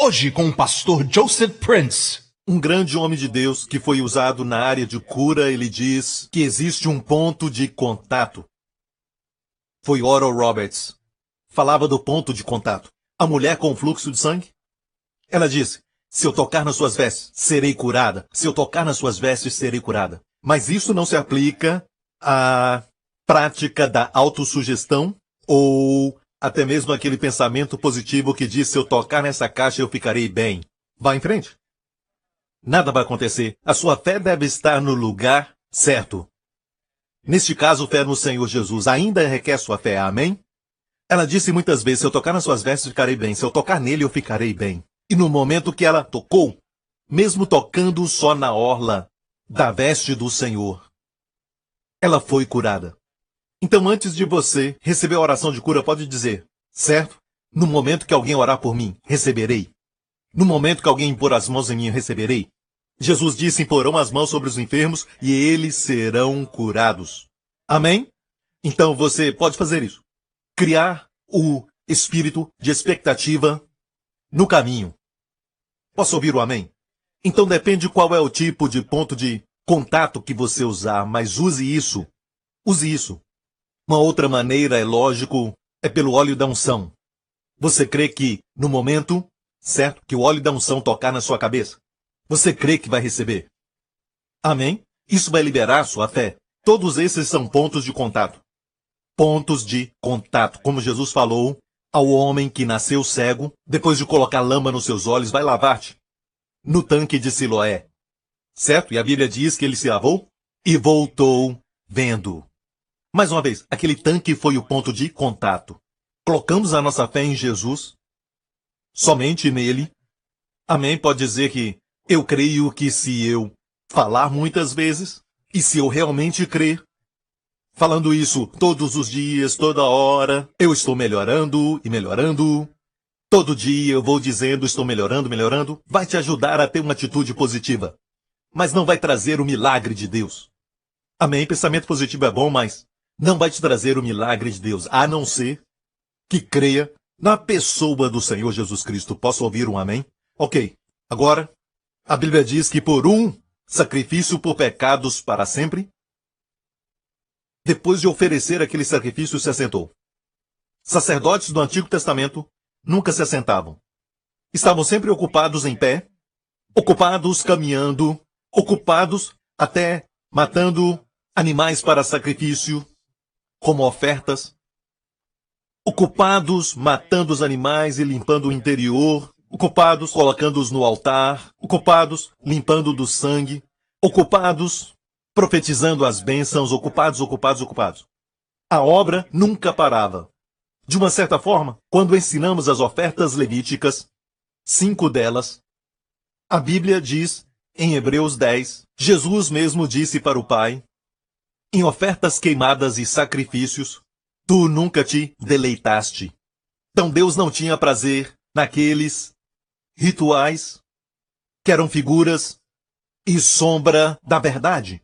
Hoje com o pastor Joseph Prince. Um grande homem de Deus que foi usado na área de cura, ele diz que existe um ponto de contato. Foi Oral Roberts. Falava do ponto de contato. A mulher com fluxo de sangue? Ela disse, se eu tocar nas suas vestes, serei curada. Se eu tocar nas suas vestes, serei curada. Mas isso não se aplica à prática da autossugestão ou até mesmo aquele pensamento positivo que diz, se eu tocar nessa caixa, eu ficarei bem. Vá em frente. Nada vai acontecer. A sua fé deve estar no lugar certo. Neste caso, fé no Senhor Jesus ainda requer sua fé. Amém? Ela disse muitas vezes, se eu tocar nas suas vestes, ficarei bem. Se eu tocar nele, eu ficarei bem. E no momento que ela tocou, mesmo tocando só na orla da veste do Senhor, ela foi curada. Então, antes de você receber a oração de cura, pode dizer, certo? No momento que alguém orar por mim, receberei. No momento que alguém impor as mãos em mim, receberei. Jesus disse, imporão as mãos sobre os enfermos e eles serão curados. Amém? Então você pode fazer isso. Criar o espírito de expectativa no caminho. Posso ouvir o amém? Então depende qual é o tipo de ponto de contato que você usar, mas use isso. Use isso. Uma outra maneira, é lógico, é pelo óleo da unção. Você crê que, no momento, certo, que o óleo da unção tocar na sua cabeça, você crê que vai receber? Amém? Isso vai liberar sua fé. Todos esses são pontos de contato. Pontos de contato. Como Jesus falou ao homem que nasceu cego, depois de colocar lama nos seus olhos, vai lavar-te no tanque de Siloé. Certo? E a Bíblia diz que ele se lavou e voltou vendo. Mais uma vez, aquele tanque foi o ponto de contato. Colocamos a nossa fé em Jesus, somente nele. Amém? Pode dizer que eu creio que se eu falar muitas vezes, e se eu realmente crer, falando isso todos os dias, toda hora, eu estou melhorando e melhorando. Todo dia eu vou dizendo, estou melhorando, melhorando. Vai te ajudar a ter uma atitude positiva. Mas não vai trazer o milagre de Deus. Amém? Pensamento positivo é bom, mas não vai te trazer o milagre de Deus, a não ser que creia na pessoa do Senhor Jesus Cristo. Posso ouvir um amém? Ok. Agora, a Bíblia diz que por um sacrifício por pecados para sempre, depois de oferecer aquele sacrifício, se assentou. Sacerdotes do Antigo Testamento nunca se assentavam. Estavam sempre ocupados em pé, ocupados caminhando, ocupados até matando animais para sacrifício, como ofertas, ocupados matando os animais e limpando o interior, ocupados colocando-os no altar, ocupados limpando do sangue, ocupados profetizando as bênçãos, ocupados. A obra nunca parava. De uma certa forma, quando ensinamos as ofertas levíticas, 5 delas, a Bíblia diz, em Hebreus 10, Jesus mesmo disse para o Pai, em ofertas queimadas e sacrifícios, tu nunca te deleitaste. Então Deus não tinha prazer naqueles rituais que eram figuras e sombra da verdade.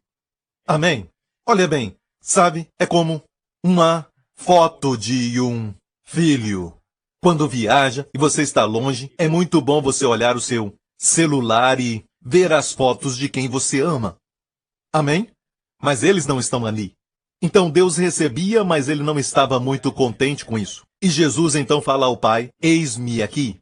Amém? Olha bem, sabe, é como uma foto de um filho. Quando viaja e você está longe, é muito bom você olhar o seu celular e ver as fotos de quem você ama. Amém? Mas eles não estão ali. Então Deus recebia, mas ele não estava muito contente com isso. E Jesus então fala ao Pai, eis-me aqui,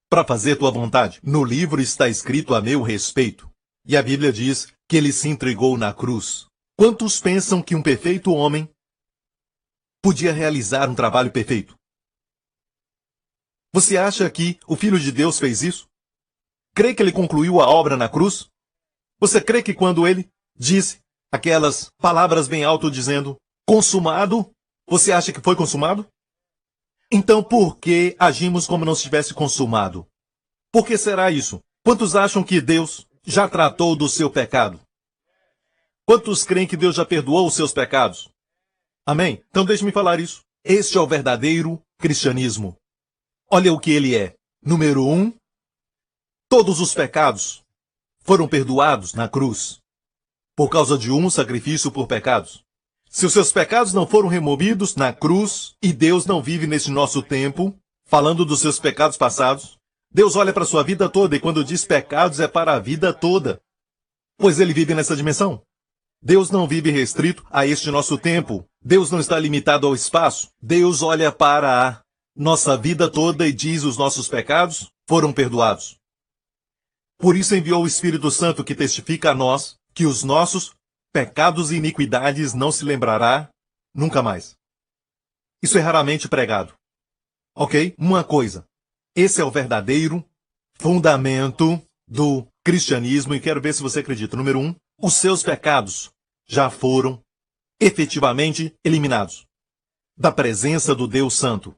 para fazer tua vontade. No livro está escrito a meu respeito. E a Bíblia diz que ele se entregou na cruz. Quantos pensam que um perfeito homem podia realizar um trabalho perfeito? Você acha que o Filho de Deus fez isso? Crê que ele concluiu a obra na cruz? Você crê que quando ele disse aquelas palavras bem alto dizendo, consumado, você acha que foi consumado? Então por que agimos como não se tivesse consumado? Por que será isso? Quantos acham que Deus já tratou do seu pecado? Quantos creem que Deus já perdoou os seus pecados? Amém? Então deixe-me falar isso. Este é o verdadeiro cristianismo. Olha o que ele é. Número 1, todos os pecados foram perdoados na cruz, por causa de um sacrifício por pecados. Se os seus pecados não foram removidos na cruz, e Deus não vive nesse nosso tempo, falando dos seus pecados passados, Deus olha para a sua vida toda e quando diz pecados é para a vida toda. Pois ele vive nessa dimensão. Deus não vive restrito a este nosso tempo. Deus não está limitado ao espaço. Deus olha para a nossa vida toda e diz os nossos pecados foram perdoados. Por isso enviou o Espírito Santo que testifica a nós que os nossos pecados e iniquidades não se lembrará nunca mais. Isso é raramente pregado. Ok? Uma coisa. Esse é o verdadeiro fundamento do cristianismo e quero ver se você acredita. Número 1. Os seus pecados já foram efetivamente eliminados da presença do Deus Santo.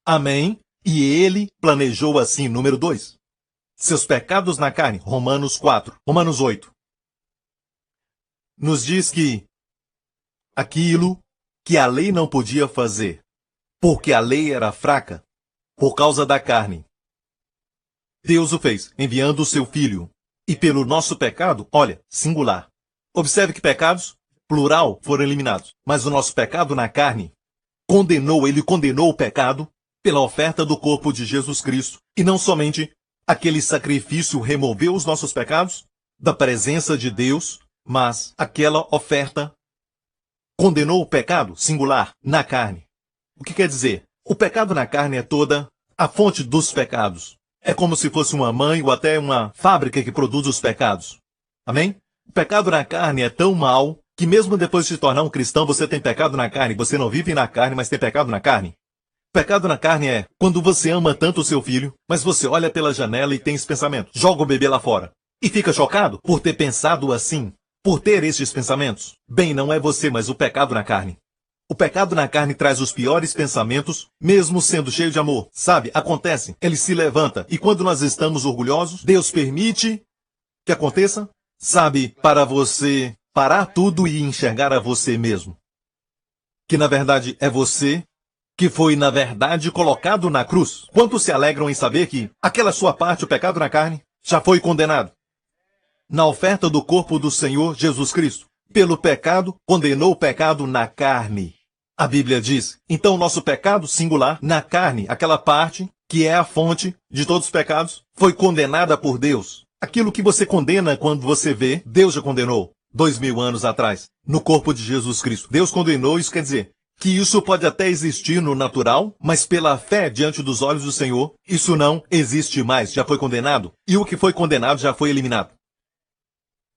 Amém? E ele planejou assim. Número 2. Seus pecados na carne. Romanos 4. Romanos 8. Nos diz que aquilo que a lei não podia fazer, porque a lei era fraca, por causa da carne, Deus o fez, enviando o seu Filho. E pelo nosso pecado, olha, singular. Observe que pecados, plural, foram eliminados. Mas o nosso pecado na carne, ele condenou o pecado pela oferta do corpo de Jesus Cristo. E não somente aquele sacrifício removeu os nossos pecados da presença de Deus, mas aquela oferta condenou o pecado, singular, na carne. O que quer dizer? O pecado na carne é toda a fonte dos pecados. É como se fosse uma mãe ou até uma fábrica que produz os pecados. Amém? O pecado na carne é tão mau que mesmo depois de se tornar um cristão, você tem pecado na carne. Você não vive na carne, mas tem pecado na carne. Pecado na carne é quando você ama tanto o seu filho, mas você olha pela janela e tem esse pensamento. Joga o bebê lá fora. E fica chocado por ter pensado assim. Por ter estes pensamentos. Bem, não é você, mas o pecado na carne. O pecado na carne traz os piores pensamentos, mesmo sendo cheio de amor. Sabe, acontece, ele se levanta. E quando nós estamos orgulhosos, Deus permite que aconteça, sabe, para você parar tudo e enxergar a você mesmo. Que na verdade é você que foi na verdade colocado na cruz. Quantos se alegram em saber que aquela sua parte, o pecado na carne, já foi condenado? Na oferta do corpo do Senhor Jesus Cristo. Pelo pecado, condenou o pecado na carne. A Bíblia diz, então nosso pecado singular, na carne, aquela parte que é a fonte de todos os pecados, foi condenada por Deus. Aquilo que você condena quando você vê, Deus já condenou 2000 anos atrás, no corpo de Jesus Cristo. Deus condenou, isso quer dizer que isso pode até existir no natural, mas pela fé diante dos olhos do Senhor, isso não existe mais, já foi condenado. E o que foi condenado já foi eliminado.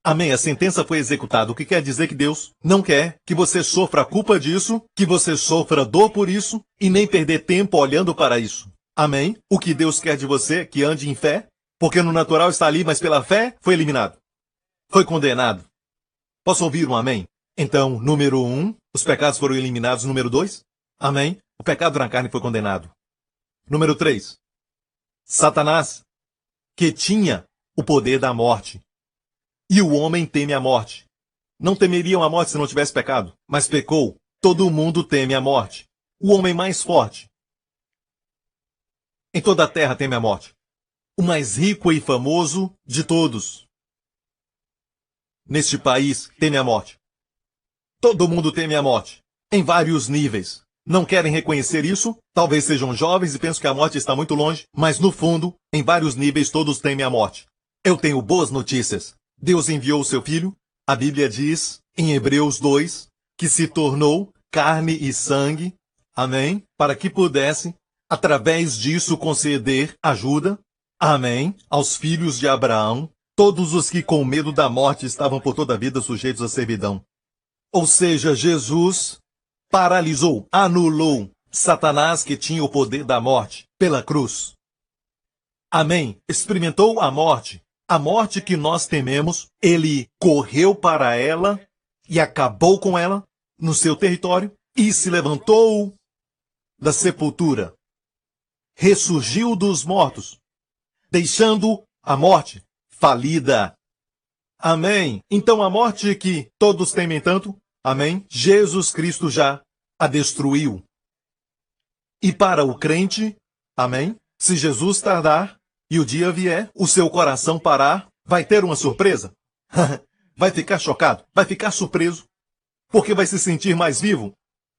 Amém, a sentença foi executada, o que quer dizer que Deus não quer que você sofra a culpa disso, que você sofra dor por isso, e nem perder tempo olhando para isso. Amém? O que Deus quer de você é que ande em fé, porque no natural está ali, mas pela fé foi eliminado. Foi condenado. Posso ouvir um amém? Então, número 1, os pecados foram eliminados. Número 2, amém? O pecado na carne foi condenado. Número 3, Satanás, que tinha o poder da morte. E o homem teme a morte. Não temeriam a morte se não tivesse pecado, mas pecou. Todo mundo teme a morte. O homem mais forte em toda a terra teme a morte. O mais rico e famoso de todos neste país teme a morte. Todo mundo teme a morte, em vários níveis. Não querem reconhecer isso? Talvez sejam jovens e pensam que a morte está muito longe, mas no fundo, em vários níveis, todos temem a morte. Eu tenho boas notícias. Deus enviou o seu Filho, a Bíblia diz, em Hebreus 2, que se tornou carne e sangue, amém, para que pudesse, através disso, conceder ajuda, amém, aos filhos de Abraão, todos os que com medo da morte estavam por toda a vida sujeitos à servidão. Ou seja, Jesus paralisou, anulou Satanás que tinha o poder da morte pela cruz. Amém, experimentou a morte que nós tememos, ele correu para ela e acabou com ela no seu território e se levantou da sepultura. Ressurgiu dos mortos, deixando a morte falida. Amém. Então a morte que todos temem tanto, amém, Jesus Cristo já a destruiu. E para o crente, amém, se Jesus tardar, e o dia vier, o seu coração parar, vai ter uma surpresa? Vai ficar chocado, vai ficar surpreso, porque vai se sentir mais vivo.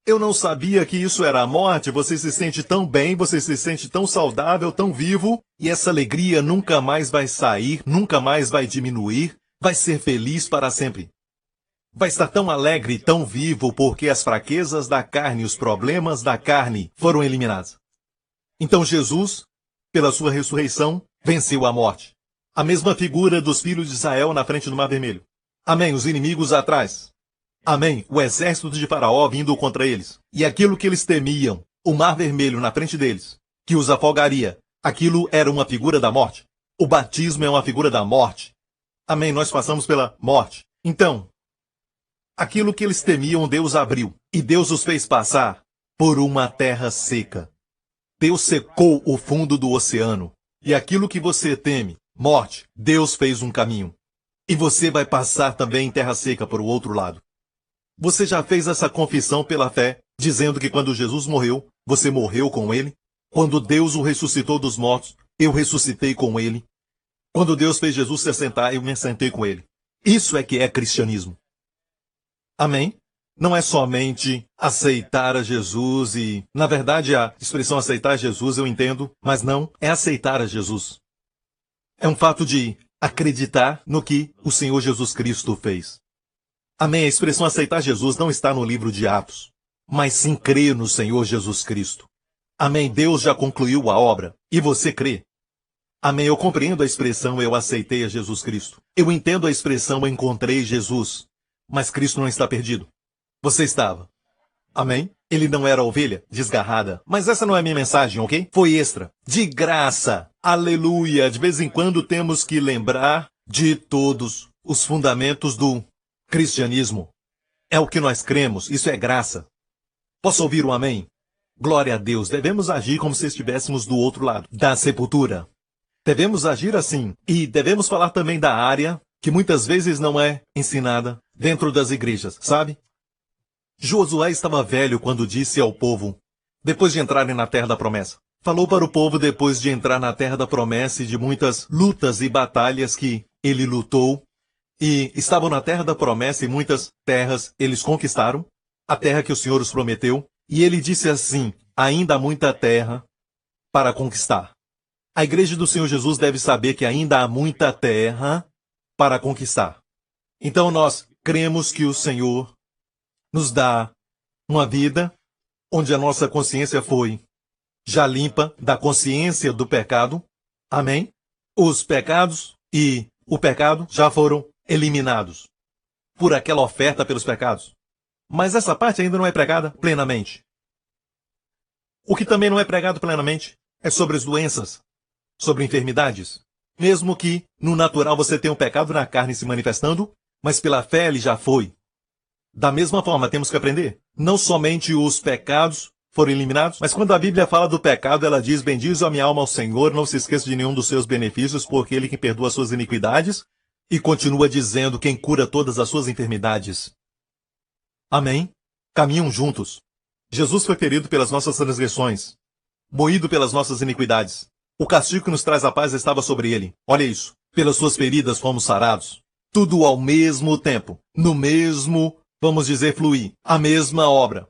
Eu não sabia que isso era a morte. Você se sente tão bem, você se sente tão saudável, tão vivo, e essa alegria nunca mais vai sair, nunca mais vai diminuir, vai ser feliz para sempre. Vai estar tão alegre, tão vivo, porque as fraquezas da carne, os problemas da carne foram eliminados. Então Jesus, pela sua ressurreição, venceu a morte. A mesma figura dos filhos de Israel na frente do Mar Vermelho. Amém, os inimigos atrás. Amém, o exército de Faraó vindo contra eles. E aquilo que eles temiam, o Mar Vermelho na frente deles, que os afogaria, aquilo era uma figura da morte. O batismo é uma figura da morte. Amém, nós passamos pela morte. Então, aquilo que eles temiam, Deus abriu. E Deus os fez passar por uma terra seca. Deus secou o fundo do oceano. E aquilo que você teme, morte, Deus fez um caminho. E você vai passar também em terra seca para o outro lado. Você já fez essa confissão pela fé, dizendo que quando Jesus morreu, você morreu com ele? Quando Deus o ressuscitou dos mortos, eu ressuscitei com ele? Quando Deus fez Jesus se assentar, eu me assentei com ele. Isso é que é cristianismo. Amém? Não é somente aceitar a Jesus e, na verdade, a expressão aceitar Jesus eu entendo, mas não é aceitar a Jesus. É um fato de acreditar no que o Senhor Jesus Cristo fez. Amém? A expressão aceitar Jesus não está no livro de Atos, mas sim crer no Senhor Jesus Cristo. Amém? Deus já concluiu a obra e você crê. Amém? Eu compreendo a expressão eu aceitei a Jesus Cristo. Eu entendo a expressão eu encontrei Jesus. Mas Cristo não está perdido. Você estava. Amém? Ele não era ovelha desgarrada. Mas essa não é a minha mensagem, ok? Foi extra. De graça. Aleluia. De vez em quando temos que lembrar de todos os fundamentos do cristianismo. É o que nós cremos. Isso é graça. Posso ouvir um amém? Glória a Deus. Devemos agir como se estivéssemos do outro lado da sepultura. Devemos agir assim. E devemos falar também da área que muitas vezes não é ensinada dentro das igrejas, sabe? Josué estava velho quando disse ao povo, depois de entrarem na terra da promessa. Falou para o povo depois de entrar na terra da promessa e de muitas lutas e batalhas que ele lutou. E estavam na terra da promessa e muitas terras eles conquistaram, a terra que o Senhor os prometeu. E ele disse assim, ainda há muita terra para conquistar. A igreja do Senhor Jesus deve saber que ainda há muita terra para conquistar. Então nós cremos que o Senhor nos dá uma vida onde a nossa consciência foi já limpa da consciência do pecado. Amém? Os pecados e o pecado já foram eliminados por aquela oferta pelos pecados. Mas essa parte ainda não é pregada plenamente. O que também não é pregado plenamente é sobre as doenças, sobre enfermidades. Mesmo que no natural você tenha o pecado na carne se manifestando, mas pela fé ele já foi. Da mesma forma, temos que aprender. Não somente os pecados foram eliminados, mas quando a Bíblia fala do pecado, ela diz, bendize a minha alma ao Senhor, não se esqueça de nenhum dos seus benefícios, porque ele que perdoa as suas iniquidades, e continua dizendo quem cura todas as suas enfermidades. Amém? Caminham juntos. Jesus foi ferido pelas nossas transgressões, moído pelas nossas iniquidades. O castigo que nos traz a paz estava sobre ele. Olha isso. Pelas suas feridas fomos sarados. Tudo ao mesmo tempo. No mesmo, vamos dizer, fluir. A mesma obra.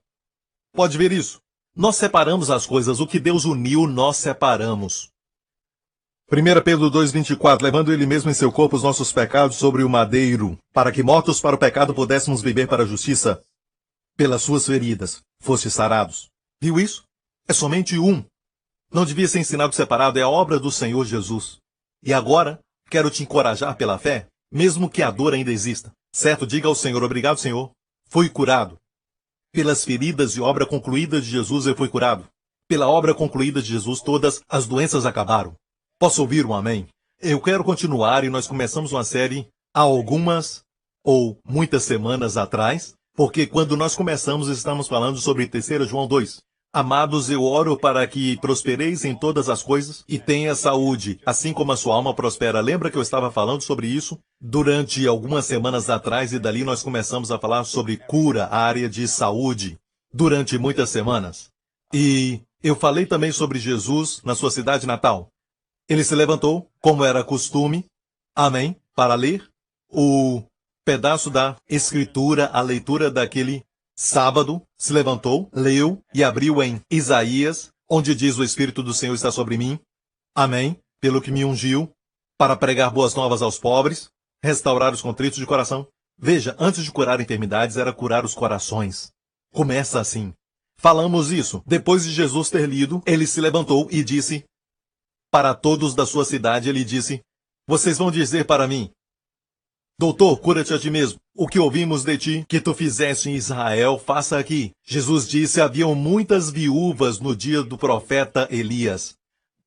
Pode ver isso. Nós separamos as coisas. O que Deus uniu, nós separamos. 1 Pedro 2,24. Levando ele mesmo em seu corpo os nossos pecados sobre o madeiro, para que mortos para o pecado pudéssemos viver para a justiça. Pelas suas feridas foste sarados. Viu isso? É somente um. Não devia ser ensinado separado, é a obra do Senhor Jesus. E agora, quero te encorajar pela fé, mesmo que a dor ainda exista. Certo? Diga ao Senhor, obrigado, Senhor. Fui curado. Pelas feridas e obra concluída de Jesus eu fui curado. Pela obra concluída de Jesus todas as doenças acabaram. Posso ouvir um amém? Eu quero continuar e nós começamos uma série há algumas ou muitas semanas atrás, porque quando nós começamos estamos falando sobre 3 João 2. Amados, eu oro para que prospereis em todas as coisas e tenha saúde, assim como a sua alma prospera. Lembra que eu estava falando sobre isso durante algumas semanas atrás e dali nós começamos a falar sobre cura, a área de saúde, durante muitas semanas. E eu falei também sobre Jesus na sua cidade natal. Ele se levantou, como era costume, amém, para ler o pedaço da Escritura, a leitura daquele Sábado, se levantou, leu e abriu em Isaías, onde diz: o Espírito do Senhor está sobre mim. Amém. Pelo que me ungiu, para pregar boas novas aos pobres, restaurar os contritos de coração. Veja, antes de curar enfermidades, era curar os corações. Começa assim. Falamos isso. Depois de Jesus ter lido, ele se levantou e disse para todos da sua cidade, ele disse: vocês vão dizer para mim: doutor, cura-te a ti mesmo. O que ouvimos de ti, que tu fizeste em Israel, faça aqui. Jesus disse: haviam muitas viúvas no dia do profeta Elias,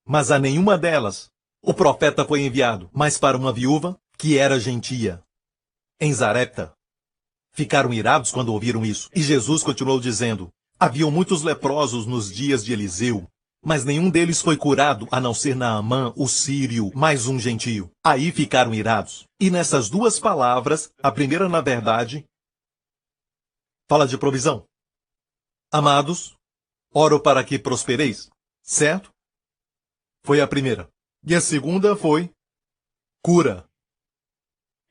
mas a nenhuma delas o profeta foi enviado, mas para uma viúva que era gentia, em Zarepta. Ficaram irados quando ouviram isso. E Jesus continuou dizendo: haviam muitos leprosos nos dias de Eliseu, mas nenhum deles foi curado, a não ser Naamã, o sírio, mais um gentio. Aí ficaram irados. E nessas duas palavras, a primeira, na verdade, fala de provisão. Amados, oro para que prospereis, certo? Foi a primeira. E a segunda foi cura.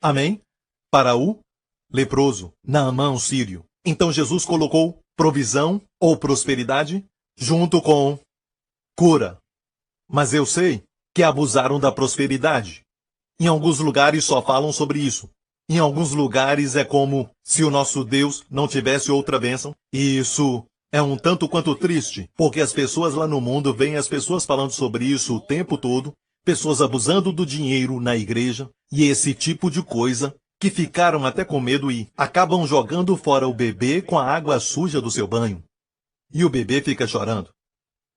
Amém? Para o leproso, Naamã, o sírio. Então Jesus colocou provisão ou prosperidade junto com cura. Mas eu sei que abusaram da prosperidade. Em alguns lugares só falam sobre isso. Em alguns lugares é como se o nosso Deus não tivesse outra bênção. E isso é um tanto quanto triste, porque as pessoas lá no mundo veem as pessoas falando sobre isso o tempo todo, pessoas abusando do dinheiro na igreja e esse tipo de coisa, que ficaram até com medo e acabam jogando fora o bebê com a água suja do seu banho. E o bebê fica chorando.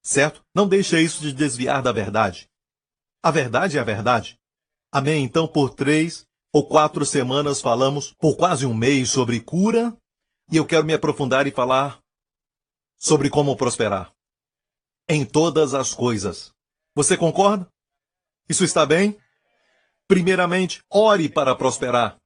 Certo? Não deixe isso de desviar da verdade. A verdade é a verdade. Amém? Então, por 3 ou 4 semanas falamos, por quase um mês, sobre cura, e eu quero me aprofundar e falar sobre como prosperar. Em todas as coisas. Você concorda? Isso está bem? Primeiramente, ore para prosperar.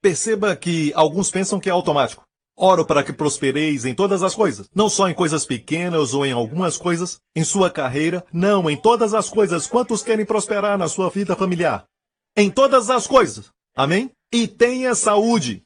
Perceba que alguns pensam que é automático. Oro para que prospereis em todas as coisas. Não só em coisas pequenas ou em algumas coisas. Em sua carreira. Não, em todas as coisas. Quantos querem prosperar na sua vida familiar? Em todas as coisas. Amém? E tenha saúde.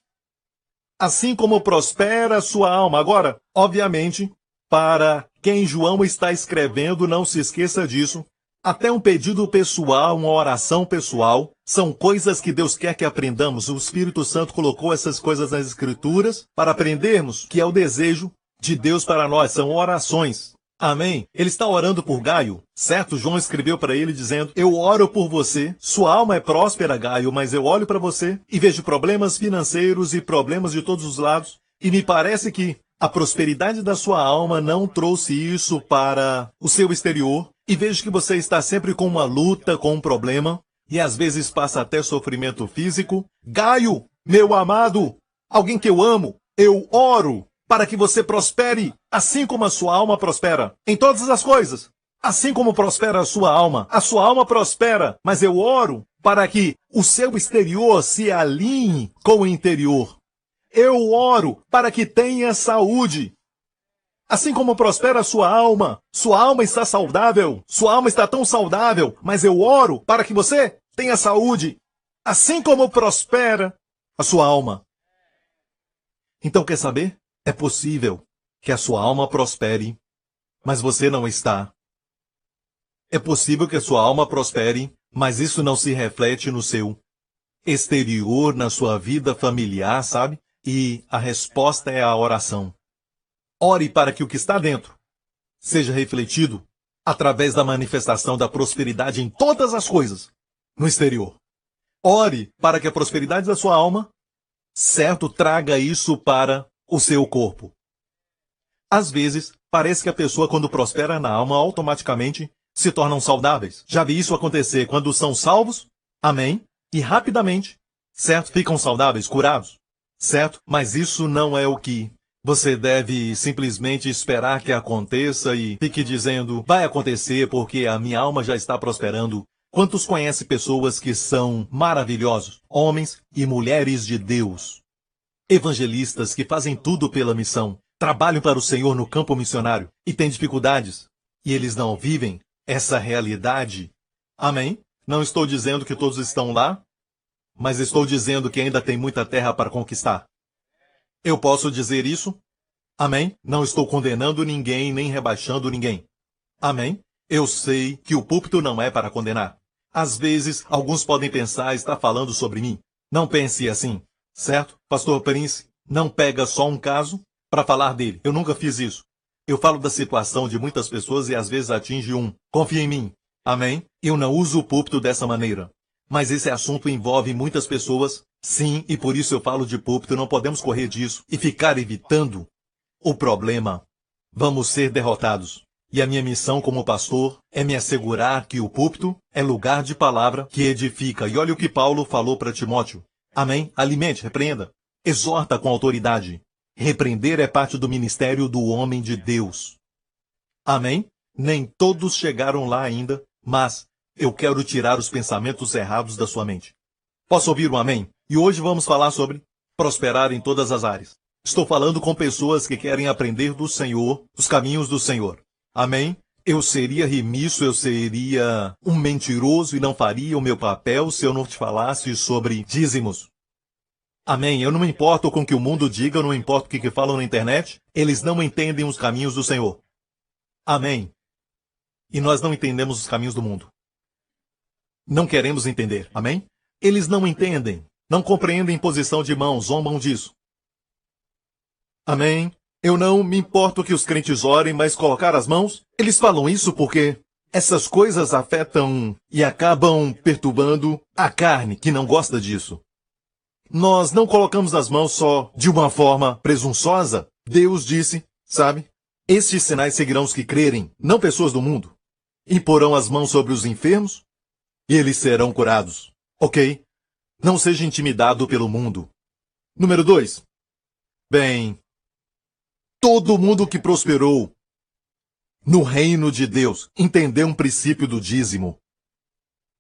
Assim como prospera a sua alma. Agora, obviamente, para quem João está escrevendo, não se esqueça disso. Até um pedido pessoal, uma oração pessoal, são coisas que Deus quer que aprendamos. O Espírito Santo colocou essas coisas nas Escrituras para aprendermos, que é o desejo de Deus para nós. São orações. Amém? Ele está orando por Gaio, certo? João escreveu para ele dizendo: eu oro por você, sua alma é próspera, Gaio, mas eu olho para você e vejo problemas financeiros e problemas de todos os lados, e me parece que a prosperidade da sua alma não trouxe isso para o seu exterior. E vejo que você está sempre com uma luta, com um problema, e às vezes passa até sofrimento físico. Gaio, meu amado, alguém que eu amo, eu oro para que você prospere, assim como a sua alma prospera, em todas as coisas. Assim como prospera a sua alma prospera, mas eu oro para que o seu exterior se alinhe com o interior. Eu oro para que tenha saúde. Assim como prospera a sua alma está saudável, sua alma está tão saudável, mas eu oro para que você tenha saúde, assim como prospera a sua alma. Então, quer saber? É possível que a sua alma prospere, mas você não está. É possível que a sua alma prospere, mas isso não se reflete no seu exterior, na sua vida familiar, sabe? E a resposta é a oração. Ore para que o que está dentro seja refletido através da manifestação da prosperidade em todas as coisas no exterior. Ore para que a prosperidade da sua alma, certo, traga isso para o seu corpo. Às vezes, parece que a pessoa, quando prospera na alma, automaticamente se tornam saudáveis. Já vi isso acontecer quando são salvos, amém, e rapidamente, certo, ficam saudáveis, curados, certo? Mas isso não é o que você deve simplesmente esperar que aconteça e fique dizendo: vai acontecer porque a minha alma já está prosperando. Quantos conhecem pessoas que são maravilhosos, homens e mulheres de Deus, evangelistas que fazem tudo pela missão, trabalham para o Senhor no campo missionário e têm dificuldades, e eles não vivem essa realidade? Amém? Não estou dizendo que todos estão lá, mas estou dizendo que ainda tem muita terra para conquistar. Eu posso dizer isso? Amém? Não estou condenando ninguém nem rebaixando ninguém. Amém? Eu sei que o púlpito não é para condenar. Às vezes, alguns podem pensar, está falando sobre mim. Não pense assim, certo? Pastor Prince não pega só um caso para falar dele. Eu nunca fiz isso. Eu falo da situação de muitas pessoas e às vezes atinge um. Confia em mim. Amém? Eu não uso o púlpito dessa maneira. Mas esse assunto envolve muitas pessoas. Sim, e por isso eu falo de púlpito. Não podemos correr disso e ficar evitando o problema. Vamos ser derrotados. E a minha missão como pastor é me assegurar que o púlpito é lugar de palavra que edifica. E olha o que Paulo falou para Timóteo. Amém? Alimente, repreenda. Exorta com autoridade. Repreender é parte do ministério do homem de Deus. Amém? Nem todos chegaram lá ainda, mas eu quero tirar os pensamentos errados da sua mente. Posso ouvir um amém? E hoje vamos falar sobre prosperar em todas as áreas. Estou falando com pessoas que querem aprender do Senhor, os caminhos do Senhor. Amém? Eu seria remisso, eu seria um mentiroso e não faria o meu papel se eu não te falasse sobre dízimos. Amém? Eu não me importo com o que o mundo diga, eu não me importo com o que falam na internet. Eles não entendem os caminhos do Senhor. Amém? E nós não entendemos os caminhos do mundo. Não queremos entender. Amém? Eles não entendem, não compreendem posição de mão, zombam disso. Amém? Eu não me importo que os crentes orem, mas colocar as mãos, eles falam isso porque essas coisas afetam e acabam perturbando a carne, que não gosta disso. Nós não colocamos as mãos só de uma forma presunçosa. Deus disse, sabe? Estes sinais seguirão os que crerem, não pessoas do mundo. Imporão as mãos sobre os enfermos e eles serão curados. Ok? Não seja intimidado pelo mundo. Número 2. Bem, todo mundo que prosperou no reino de Deus entendeu um princípio do dízimo.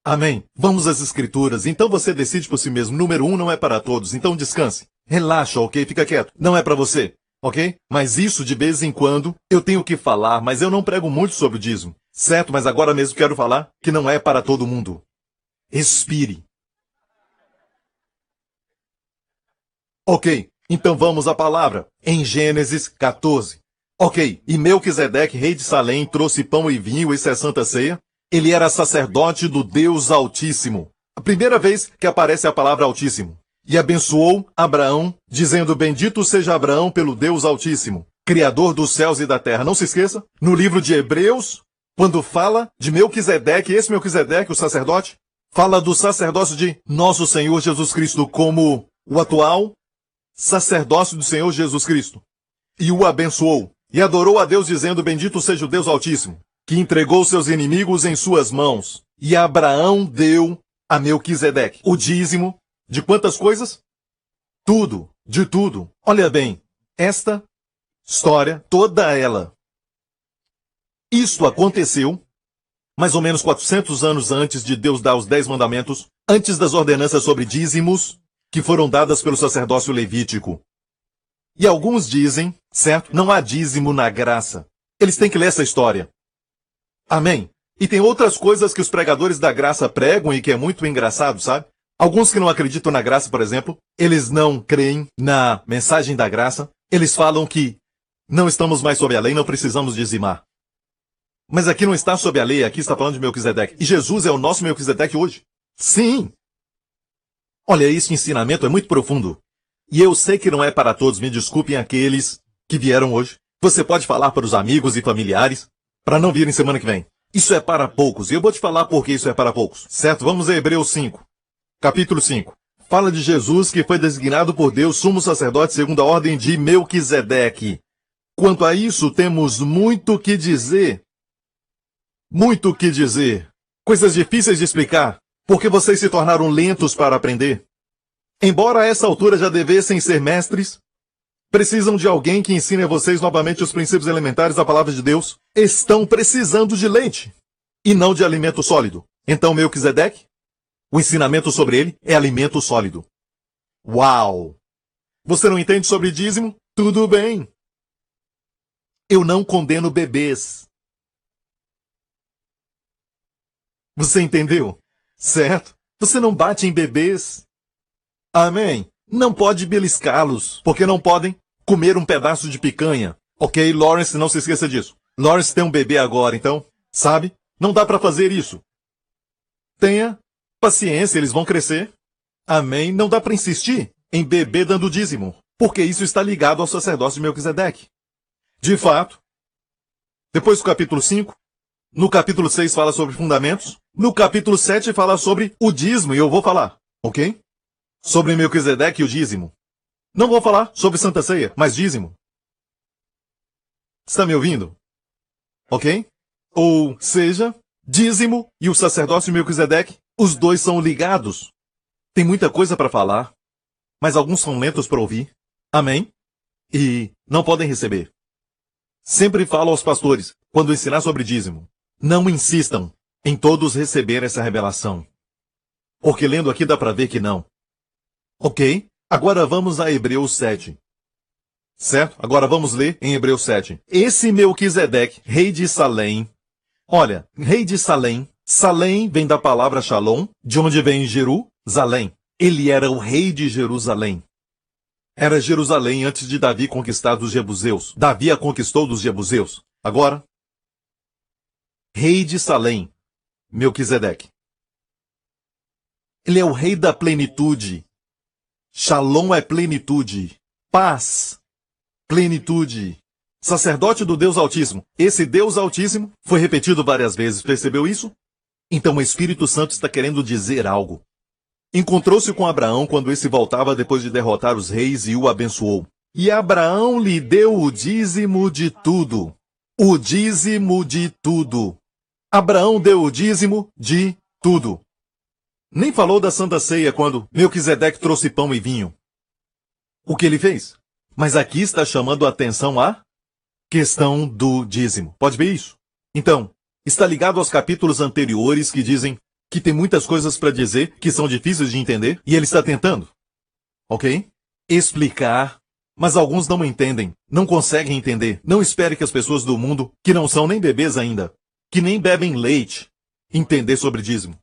Amém? Vamos às escrituras. Então você decide por si mesmo. Número 1 não é para todos, então descanse. Relaxa, ok? Fica quieto. Não é para você, ok? Mas isso de vez em quando eu tenho que falar, mas eu não prego muito sobre o dízimo. Certo, mas agora mesmo quero falar que não é para todo mundo. Respire. Ok, então vamos à palavra. Em Gênesis 14. Ok, e Melquisedeque, rei de Salém, trouxe pão e vinho, isso é Santa Ceia. Ele era sacerdote do Deus Altíssimo. A primeira vez que aparece a palavra Altíssimo. E abençoou Abraão, dizendo, bendito seja Abraão pelo Deus Altíssimo, Criador dos céus e da terra. Não se esqueça, no livro de Hebreus, quando fala de Melquisedeque, esse Melquisedeque, o sacerdote, fala do sacerdócio de nosso Senhor Jesus Cristo como o atual sacerdócio do Senhor Jesus Cristo. E o abençoou. E adorou a Deus dizendo, bendito seja o Deus Altíssimo, que entregou seus inimigos em suas mãos. E Abraão deu a Melquisedeque o dízimo de quantas coisas? Tudo, de tudo. Olha bem, esta história, toda ela. Isso aconteceu mais ou menos 400 anos antes de Deus dar os 10 mandamentos, antes das ordenanças sobre dízimos, que foram dadas pelo sacerdócio levítico. E alguns dizem, certo, não há dízimo na graça. Eles têm que ler essa história. Amém? E tem outras coisas que os pregadores da graça pregam e que é muito engraçado, sabe? Alguns que não acreditam na graça, por exemplo, eles não creem na mensagem da graça. Eles falam que não estamos mais sob a lei, não precisamos dizimar. Mas aqui não está sob a lei, aqui está falando de Melquisedeque. E Jesus é o nosso Melquisedeque hoje. Sim! Olha, esse ensinamento é muito profundo. E eu sei que não é para todos, me desculpem aqueles que vieram hoje. Você pode falar para os amigos e familiares, para não virem semana que vem. Isso é para poucos, e eu vou te falar por que isso é para poucos. Certo? Vamos a Hebreus 5. Capítulo 5. Fala de Jesus que foi designado por Deus sumo sacerdote segundo a ordem de Melquisedeque. Quanto a isso, temos muito que dizer. Muito o que dizer. Coisas difíceis de explicar, porque vocês se tornaram lentos para aprender. Embora a essa altura já devessem ser mestres, precisam de alguém que ensine a vocês novamente os princípios elementares da palavra de Deus. Estão precisando de leite, e não de alimento sólido. Então Melquisedeque, o ensinamento sobre ele é alimento sólido. Uau! Você não entende sobre dízimo? Tudo bem. Eu não condeno bebês. Você entendeu? Certo? Você não bate em bebês. Amém? não pode beliscá-los, porque não podem comer um pedaço de picanha. Ok, Lawrence, não se esqueça disso. Lawrence tem um bebê agora, então, sabe? Não dá para fazer isso. Tenha paciência, eles vão crescer. Amém? Não dá para insistir em bebê dando dízimo, porque isso está ligado ao sacerdócio de Melquisedeque. De fato, depois do capítulo 5, no capítulo 6 fala sobre fundamentos, no capítulo 7 fala sobre o dízimo, e eu vou falar, ok? Sobre Melquisedeque e o dízimo. Não vou falar sobre Santa Ceia, mas dízimo. Está me ouvindo? Ok? Ou seja, dízimo e o sacerdócio de Melquisedeque, os dois são ligados. Tem muita coisa para falar, mas alguns são lentos para ouvir. Amém? E não podem receber. Sempre falo aos pastores, quando ensinar sobre dízimo, não insistam em todos receber essa revelação. Porque lendo aqui dá para ver que não. Ok? Agora vamos a Hebreus 7. Certo? Agora vamos ler em Hebreus 7. Esse Melquisedeque, rei de Salém. Olha, rei de Salém. Salém vem da palavra Shalom, de onde vem Jerusalém. Ele era o rei de Jerusalém. Era Jerusalém antes de Davi conquistar dos jebuseus. Davi a conquistou dos jebuseus. Agora, rei de Salém, Melquisedeque. Ele é o rei da plenitude. Shalom é plenitude. Paz. Plenitude. Sacerdote do Deus Altíssimo. Esse Deus Altíssimo foi repetido várias vezes. Percebeu isso? Então o Espírito Santo está querendo dizer algo. Encontrou-se com Abraão quando esse voltava depois de derrotar os reis e o abençoou. E Abraão lhe deu o dízimo de tudo. O dízimo de tudo. Abraão deu o dízimo de tudo. Nem falou da Santa Ceia quando Melquisedeque trouxe pão e vinho. O que ele fez? Mas aqui está chamando a atenção a questão do dízimo. Pode ver isso? Então, está ligado aos capítulos anteriores que dizem que tem muitas coisas para dizer que são difíceis de entender, e ele está tentando, ok? Explicar, mas alguns não entendem, não conseguem entender. Não espere que as pessoas do mundo, que não são nem bebês ainda, que nem bebem leite, entender sobre dízimo.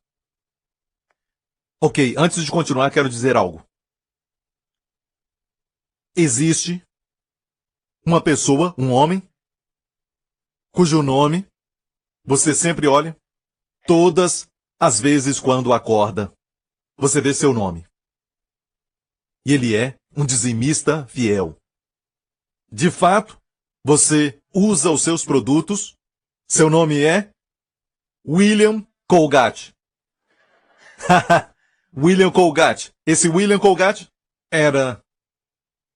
Ok, antes de continuar, quero dizer algo. Existe uma pessoa, um homem, cujo nome você sempre olha, todas as vezes quando acorda, você vê seu nome. E ele é um dizimista fiel. De fato, você usa os seus produtos, seu nome é William Colgate. William Colgate. Esse William Colgate era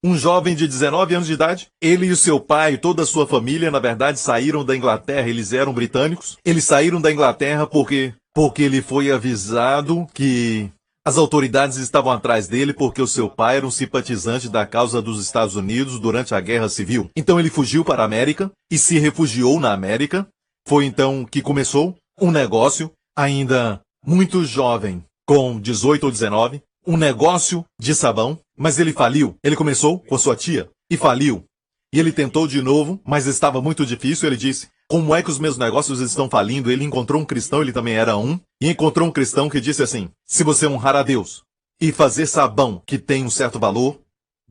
um jovem de 19 anos de idade. Ele e o seu pai e toda a sua família, na verdade, saíram da Inglaterra. Eles eram britânicos. Eles saíram da Inglaterra porque ele foi avisado que as autoridades estavam atrás dele porque o seu pai era um simpatizante da causa dos Estados Unidos durante a Guerra Civil. Então ele fugiu para a América e se refugiou na América. Foi então que começou um negócio, ainda muito jovem, com 18 ou 19, um negócio de sabão, mas ele faliu. Ele começou com a sua tia e faliu. E ele tentou de novo, mas estava muito difícil. Ele disse, como é que os meus negócios estão falindo? Ele encontrou um cristão, ele também era um, e encontrou um cristão que disse assim, se você honrar a Deus e fazer sabão que tem um certo valor,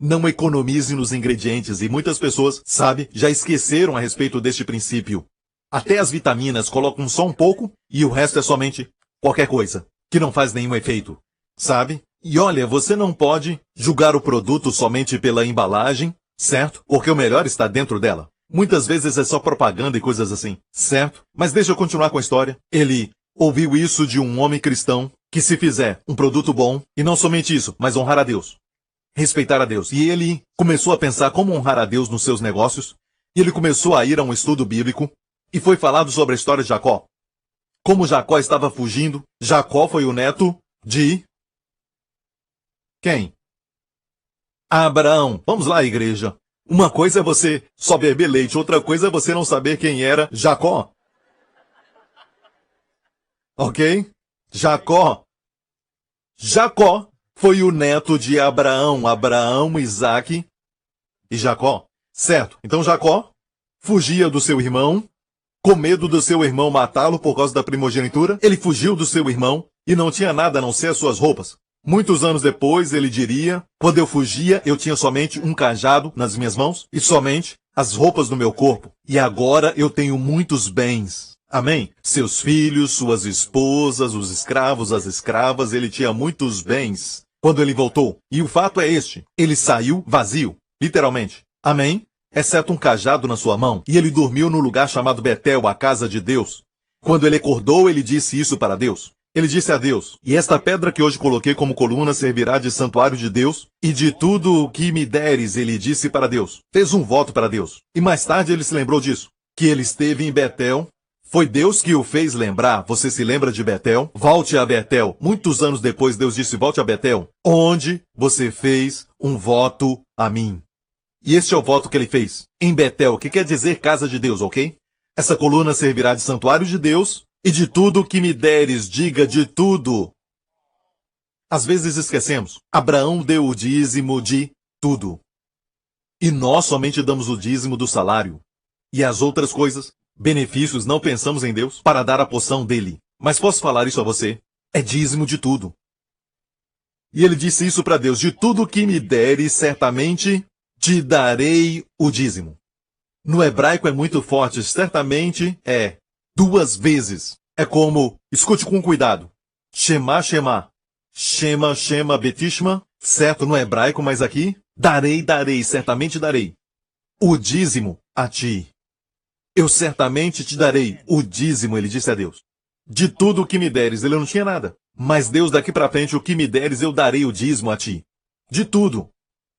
não economize nos ingredientes. E muitas pessoas, sabe, já esqueceram a respeito deste princípio. Até as vitaminas colocam só um pouco e o resto é somente qualquer coisa, que não faz nenhum efeito, sabe? E olha, você não pode julgar o produto somente pela embalagem, certo? Porque o melhor está dentro dela. Muitas vezes é só propaganda e coisas assim, certo? Mas deixa eu continuar com a história. Ele ouviu isso de um homem cristão que se fizer um produto bom, e não somente isso, mas honrar a Deus, respeitar a Deus. E ele começou a pensar como honrar a Deus nos seus negócios, e ele começou a ir a um estudo bíblico, e foi falado sobre a história de Jacó. Como Jacó estava fugindo, Jacó foi o neto de quem? Abraão. Vamos lá, igreja. Uma coisa é você só beber leite, outra coisa é você não saber quem era Jacó. Ok? Jacó. Jacó foi o neto de Abraão. Abraão, Isaque e Jacó. Certo. Então Jacó fugia do seu irmão, com medo do seu irmão matá-lo por causa da primogenitura. Ele fugiu do seu irmão e não tinha nada a não ser as suas roupas. Muitos anos depois, ele diria, quando eu fugia, eu tinha somente um cajado nas minhas mãos e somente as roupas do meu corpo. E agora eu tenho muitos bens. Amém? Seus filhos, suas esposas, os escravos, as escravas, ele tinha muitos bens quando ele voltou. E o fato é este, ele saiu vazio, literalmente. Amém? Exceto um cajado na sua mão. E ele dormiu no lugar chamado Betel, a casa de Deus. Quando ele acordou, ele disse isso para Deus. Ele disse a Deus, e esta pedra que hoje coloquei como coluna servirá de santuário de Deus, e de tudo o que me deres, ele disse para Deus. Fez um voto para Deus. E mais tarde ele se lembrou disso, que ele esteve em Betel. Foi Deus que o fez lembrar. Você se lembra de Betel? Volte a Betel. Muitos anos depois, Deus disse, volte a Betel, onde você fez um voto a mim. E este é o voto que ele fez. Em Betel, que quer dizer casa de Deus, ok? Essa coluna servirá de santuário de Deus, e de tudo que me deres, diga de tudo. Às vezes esquecemos. Abraão deu o dízimo de tudo. E nós somente damos o dízimo do salário. E as outras coisas, benefícios, não pensamos em Deus para dar a porção dele. Mas posso falar isso a você? É dízimo de tudo. E ele disse isso para Deus. De tudo que me deres, certamente te darei o dízimo. No hebraico é muito forte. Certamente é 2 vezes. É como, escute com cuidado. Shema, Shema. Shema, Shema, Betishma. Certo no hebraico, mas aqui, darei, certamente darei. O dízimo a ti. Eu certamente te darei o dízimo, ele disse a Deus. De tudo o que me deres, ele não tinha nada. Mas Deus, daqui para frente, o que me deres, eu darei o dízimo a ti. De tudo.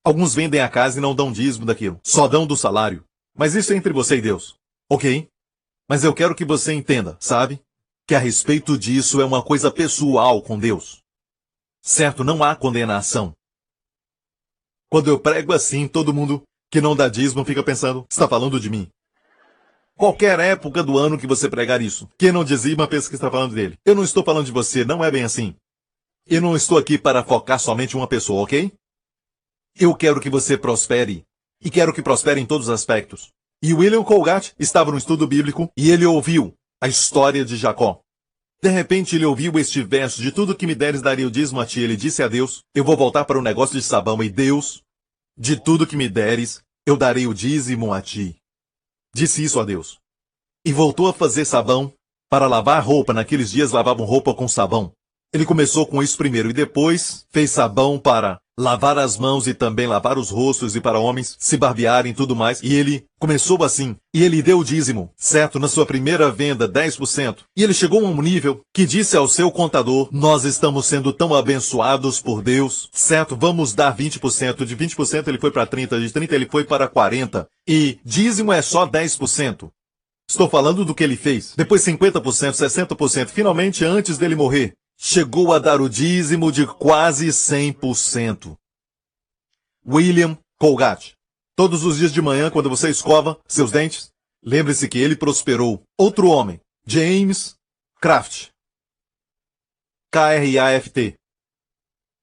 Alguns vendem a casa e não dão dízimo daquilo. Só dão do salário. Mas isso é entre você e Deus. Ok? Mas eu quero que você entenda, sabe? Que a respeito disso é uma coisa pessoal com Deus. Certo? Não há condenação. Quando eu prego assim, todo mundo que não dá dízimo fica pensando, está falando de mim. Qualquer época do ano que você pregar isso, quem não dizima pensa que está falando dele. Eu não estou falando de você, não é bem assim. Eu não estou aqui para focar somente em uma pessoa, ok? Eu quero que você prospere. E quero que prospere em todos os aspectos. E William Colgate estava no estudo bíblico e ele ouviu a história de Jacó. De repente ele ouviu este verso, de tudo que me deres daria o dízimo a ti. Ele disse a Deus, eu vou voltar para o negócio de sabão. E Deus, de tudo que me deres, eu darei o dízimo a ti. Disse isso a Deus. E voltou a fazer sabão para lavar roupa. Naqueles dias lavavam roupa com sabão. Ele começou com isso primeiro e depois fez sabão para lavar as mãos e também lavar os rostos e para homens se barbearem e tudo mais. E ele começou assim. E ele deu o dízimo, certo? Na sua primeira venda, 10%. E ele chegou a um nível que disse ao seu contador, nós estamos sendo tão abençoados por Deus, certo? Vamos dar 20%. De 20% ele foi para 30%, de 30% ele foi para 40%. E dízimo é só 10%. Estou falando do que ele fez. Depois 50%, 60%. Finalmente, antes dele morrer, chegou a dar o dízimo de quase 100%. William Colgate. Todos os dias de manhã, quando você escova seus dentes, lembre-se que ele prosperou. Outro homem, James Kraft. Kraft.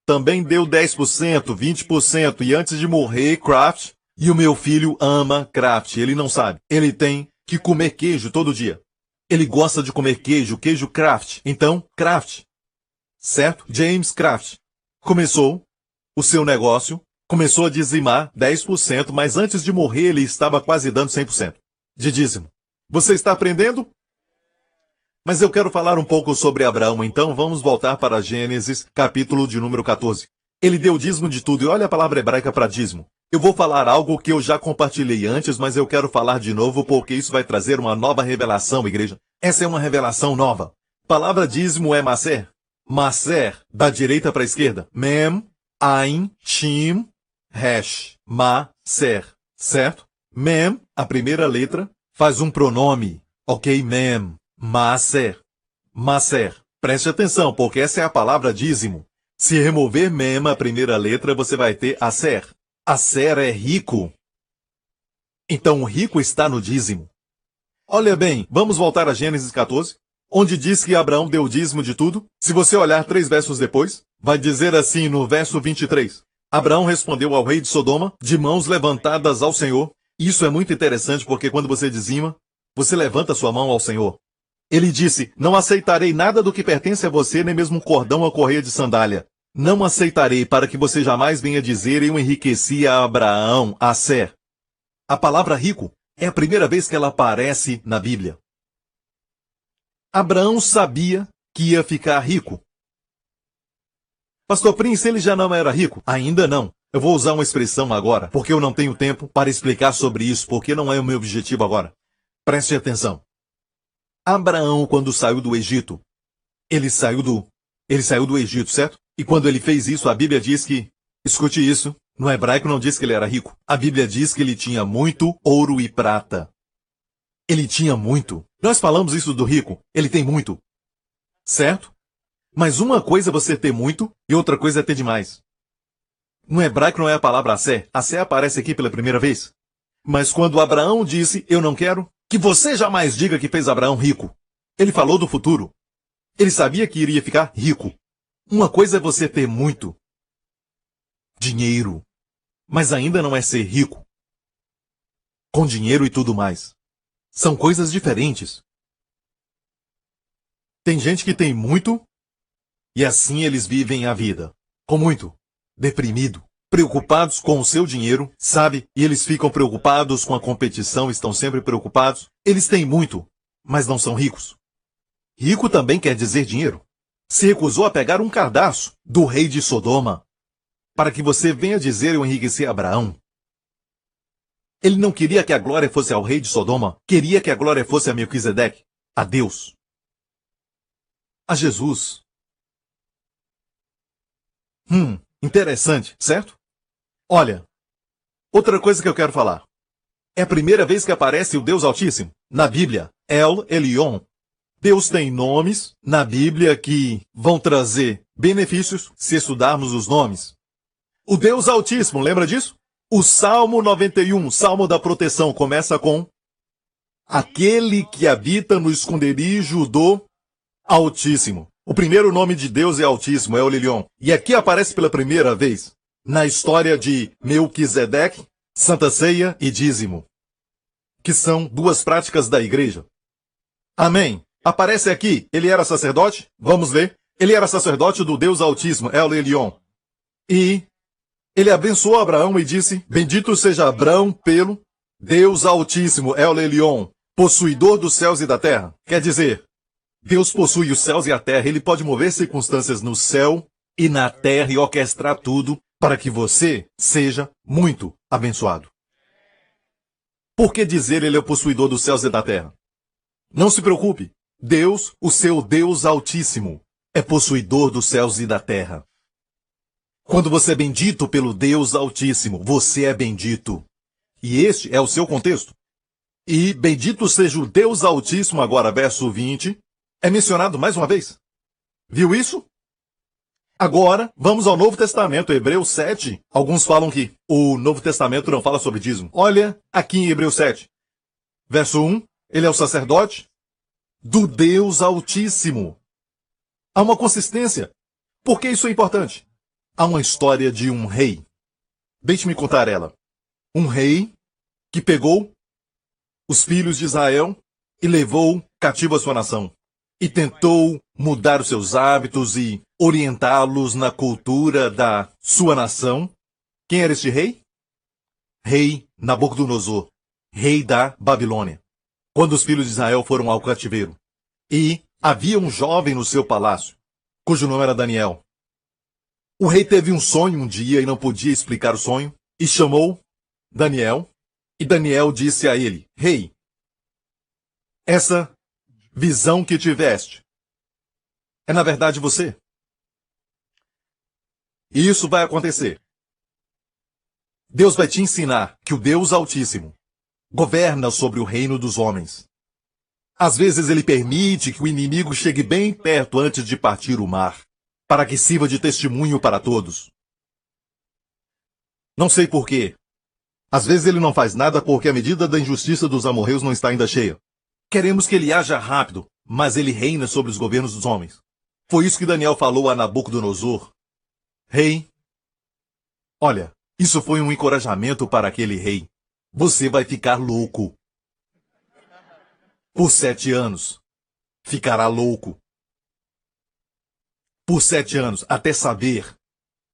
Também deu 10%, 20%. E antes de morrer, Kraft, e o meu filho ama Kraft. Ele não sabe. Ele tem que comer queijo todo dia. Ele gosta de comer queijo Kraft. Então, Kraft. Certo? James Kraft começou o seu negócio, começou a dizimar 10%, mas antes de morrer ele estava quase dando 100% de dízimo. Você está aprendendo? Mas eu quero falar um pouco sobre Abraão, então vamos voltar para Gênesis, capítulo de número 14. Ele deu dízimo de tudo, e olha a palavra hebraica para dízimo. Eu vou falar algo que eu já compartilhei antes, mas eu quero falar de novo porque isso vai trazer uma nova revelação, igreja. Essa é uma revelação nova. A palavra dízimo é maser. Maser, da direita para a esquerda. Mem, Ain, Shim, Resh. Maser. Certo? Mem, a primeira letra, faz um pronome. Ok? Mem. Maser. Maser. Preste atenção, porque essa é a palavra dízimo. Se remover mem, a primeira letra, você vai ter aser. Aser é rico. Então o rico está no dízimo. Olha bem, vamos voltar a Gênesis 14. Onde diz que Abraão deu o dízimo de tudo? Se você olhar 3 versos depois, vai dizer assim no verso 23. Abraão respondeu ao rei de Sodoma, de mãos levantadas ao Senhor. Isso é muito interessante porque quando você dizima, você levanta sua mão ao Senhor. Ele disse, não aceitarei nada do que pertence a você, nem mesmo um cordão ou correia de sandália. Não aceitarei para que você jamais venha dizer eu enriqueci a Abraão, a Sé. A palavra rico é a primeira vez que ela aparece na Bíblia. Abraão sabia que ia ficar rico. Pastor Prince, ele já não era rico? Ainda não. Eu vou usar uma expressão agora, porque eu não tenho tempo para explicar sobre isso, porque não é o meu objetivo agora. Preste atenção. Abraão, quando saiu do Egito, ele saiu do Egito, certo? E quando ele fez isso, a Bíblia diz que, escute isso, no hebraico não diz que ele era rico. A Bíblia diz que ele tinha muito ouro e prata. Ele tinha muito. Nós falamos isso do rico. Ele tem muito. Certo? Mas uma coisa é você ter muito e outra coisa é ter demais. No hebraico não é a palavra assé. Assé aparece aqui pela primeira vez. Mas quando Abraão disse, eu não quero que você jamais diga que fez Abraão rico. Ele falou do futuro. Ele sabia que iria ficar rico. Uma coisa é você ter muito dinheiro, mas ainda não é ser rico. Com dinheiro e tudo mais. São coisas diferentes. Tem gente que tem muito e assim eles vivem a vida. Com muito. Deprimido. Preocupados com o seu dinheiro, sabe? E eles ficam preocupados com a competição, estão sempre preocupados. Eles têm muito, mas não são ricos. Rico também quer dizer dinheiro. Se recusou a pegar um cardaço do rei de Sodoma, para que você venha dizer eu enriqueci Abraão. Ele não queria que a glória fosse ao rei de Sodoma, queria que a glória fosse a Melquisedeque, a Deus, a Jesus. Interessante, certo? Olha, outra coisa que eu quero falar. É a primeira vez que aparece o Deus Altíssimo na Bíblia, El Elyon. Deus tem nomes na Bíblia que vão trazer benefícios se estudarmos os nomes. O Deus Altíssimo, lembra disso? O Salmo 91, Salmo da proteção, começa com aquele que habita no esconderijo do Altíssimo. O primeiro nome de Deus é Altíssimo, é o Elyon. E aqui aparece pela primeira vez na história de Melquisedeque, Santa Ceia e Dízimo, que são duas práticas da igreja. Amém. Aparece aqui, ele era sacerdote? Vamos ler. Ele era sacerdote do Deus Altíssimo, El Elyon. E ele abençoou Abraão e disse, bendito seja Abraão pelo Deus Altíssimo, El Elyon, possuidor dos céus e da terra. Quer dizer, Deus possui os céus e a terra, ele pode mover circunstâncias no céu e na terra e orquestrar tudo para que você seja muito abençoado. Por que dizer ele é o possuidor dos céus e da terra? Não se preocupe. Deus, o seu Deus Altíssimo, é possuidor dos céus e da terra. Quando você é bendito pelo Deus Altíssimo, você é bendito. E este é o seu contexto. E bendito seja o Deus Altíssimo, agora verso 20, é mencionado mais uma vez. Viu isso? Agora, vamos ao Novo Testamento, Hebreus 7. Alguns falam que o Novo Testamento não fala sobre dízimo. Olha aqui em Hebreus 7. Verso 1, ele é o sacerdote do Deus Altíssimo. Há uma consistência. Por que isso é importante? Há uma história de um rei. Deixe-me contar ela. Um rei que pegou os filhos de Israel e levou cativo a sua nação. E tentou mudar os seus hábitos e orientá-los na cultura da sua nação. Quem era este rei? Rei Nabucodonosor, rei da Babilônia. Quando os filhos de Israel foram ao cativeiro. E havia um jovem no seu palácio, cujo nome era Daniel. O rei teve um sonho um dia e não podia explicar o sonho, e chamou Daniel, e Daniel disse a ele, rei, essa visão que tiveste é na verdade você. E isso vai acontecer. Deus vai te ensinar que o Deus Altíssimo governa sobre o reino dos homens. Às vezes ele permite que o inimigo chegue bem perto antes de partir o mar, para que sirva de testemunho para todos. Não sei porquê. Às vezes ele não faz nada porque a medida da injustiça dos amorreus não está ainda cheia. Queremos que ele haja rápido, mas ele reina sobre os governos dos homens. Foi isso que Daniel falou a Nabucodonosor. Rei, olha, isso foi um encorajamento para aquele rei. Você vai ficar louco. Por 7 anos. Ficará louco. Por 7 anos, até saber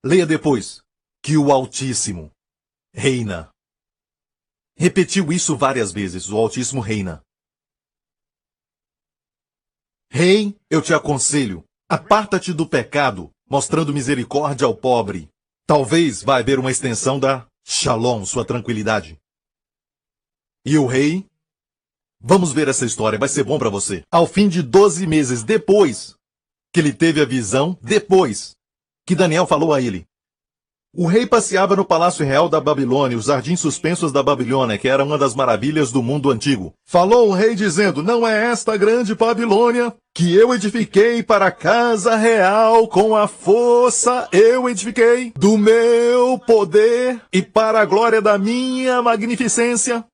Leia depois. Que o Altíssimo reina. Repetiu isso várias vezes. O Altíssimo reina. Rei, eu te aconselho, aparta-te do pecado, mostrando misericórdia ao pobre. Talvez vá haver uma extensão da Shalom, sua tranquilidade. E o rei? Vamos ver essa história, vai ser bom para você. Ao fim de 12 meses depois que ele teve a visão, depois que Daniel falou a ele, o rei passeava no Palácio Real da Babilônia, os jardins suspensos da Babilônia, que era uma das maravilhas do mundo antigo. Falou o rei dizendo, não é esta grande Babilônia que eu edifiquei para a casa real com a força eu edifiquei do meu poder e para a glória da minha magnificência.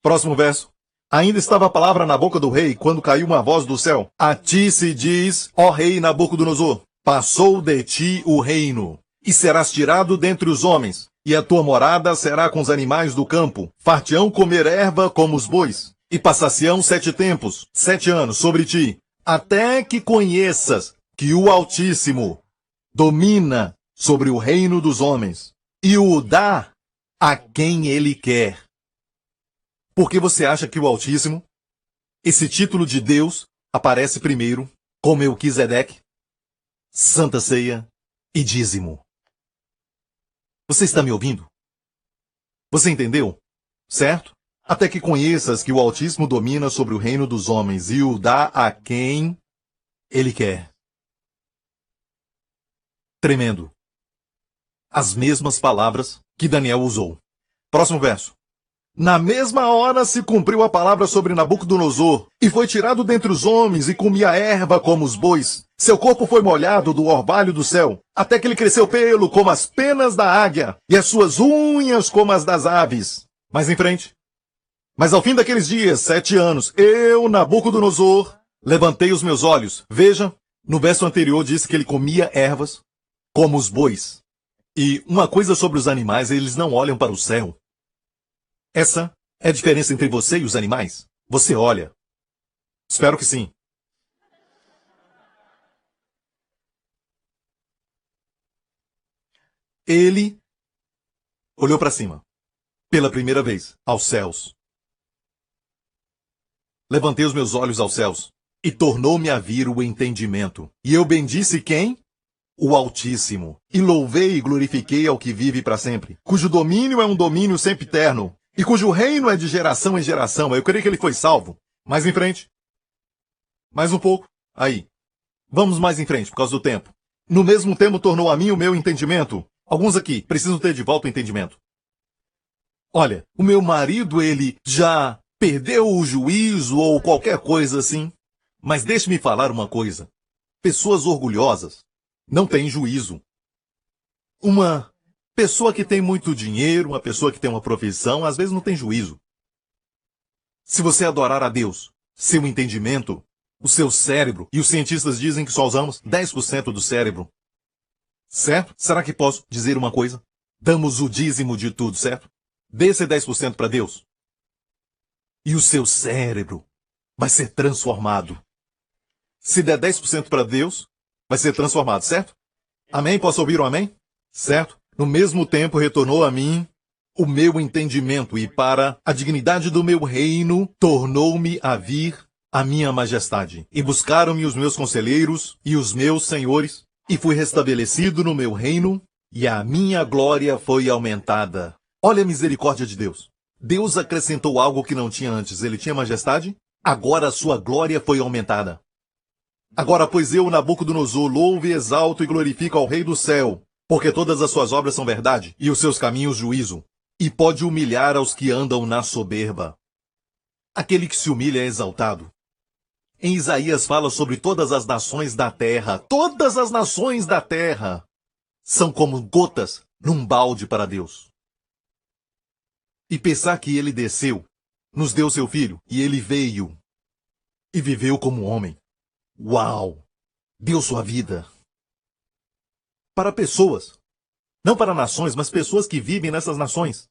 Próximo verso. Ainda estava a palavra na boca do rei quando caiu uma voz do céu. A ti se diz, ó rei Nabucodonosor, passou de ti o reino. E serás tirado dentre os homens, e a tua morada será com os animais do campo. Far-te-ão comer erva como os bois, e passar-se-ão 7 tempos, 7 anos sobre ti, até que conheças que o Altíssimo domina sobre o reino dos homens, e o dá a quem ele quer. Por que você acha que o Altíssimo, esse título de Deus, aparece primeiro com Melquisedeque, Santa Ceia e dízimo? Você está me ouvindo? Você entendeu? Certo? Até que conheças que o Altíssimo domina sobre o reino dos homens e o dá a quem ele quer. Tremendo. As mesmas palavras que Daniel usou. Próximo verso. Na mesma hora se cumpriu a palavra sobre Nabucodonosor, e foi tirado dentre os homens e comia erva como os bois. Seu corpo foi molhado do orvalho do céu, até que ele cresceu pelo como as penas da águia, e as suas unhas como as das aves. Mais em frente. Mas ao fim daqueles dias, 7 anos, eu, Nabucodonosor, levantei os meus olhos. Veja, no verso anterior disse que ele comia ervas como os bois. E uma coisa sobre os animais, eles não olham para o céu. Essa é a diferença entre você e os animais? Você olha. Espero que sim. Ele olhou para cima, pela primeira vez, aos céus. Levantei os meus olhos aos céus, e tornou-me a vir o entendimento. E eu bendisse quem? O Altíssimo. E louvei e glorifiquei ao que vive para sempre, cujo domínio é um domínio sempre eterno, e cujo reino é de geração em geração. Eu creio que ele foi salvo. Mais em frente. Mais um pouco. Aí. Vamos mais em frente, por causa do tempo. No mesmo tempo tornou a mim o meu entendimento. Alguns aqui precisam ter de volta o entendimento. Olha, o meu marido, ele já perdeu o juízo ou qualquer coisa assim. Mas deixe-me falar uma coisa. Pessoas orgulhosas não têm juízo. Uma pessoa que tem muito dinheiro, uma pessoa que tem uma profissão, às vezes não tem juízo. Se você adorar a Deus, seu entendimento, o seu cérebro, e os cientistas dizem que só usamos 10% do cérebro. Certo? Será que posso dizer uma coisa? Damos o dízimo de tudo, certo? Dê esse 10% para Deus. E o seu cérebro vai ser transformado. Se der 10% para Deus, vai ser transformado, certo? Amém? Posso ouvir um amém? Certo? No mesmo tempo retornou a mim o meu entendimento, e para a dignidade do meu reino tornou-me a vir a minha majestade. E buscaram-me os meus conselheiros e os meus senhores, e fui restabelecido no meu reino, e a minha glória foi aumentada. Olha a misericórdia de Deus. Deus acrescentou algo que não tinha antes. Ele tinha majestade, agora a sua glória foi aumentada. Agora, pois eu, Nabucodonosor, louvo e exalto e glorifico ao Rei do céu, porque todas as suas obras são verdade, e os seus caminhos juízo, e pode humilhar aos que andam na soberba. Aquele que se humilha é exaltado. Em Isaías fala sobre todas as nações da terra. Todas as nações da terra são como gotas num balde para Deus. E pensar que ele desceu, nos deu seu filho, e ele veio e viveu como homem. Uau! Deu sua vida. Para pessoas, não para nações, mas pessoas que vivem nessas nações,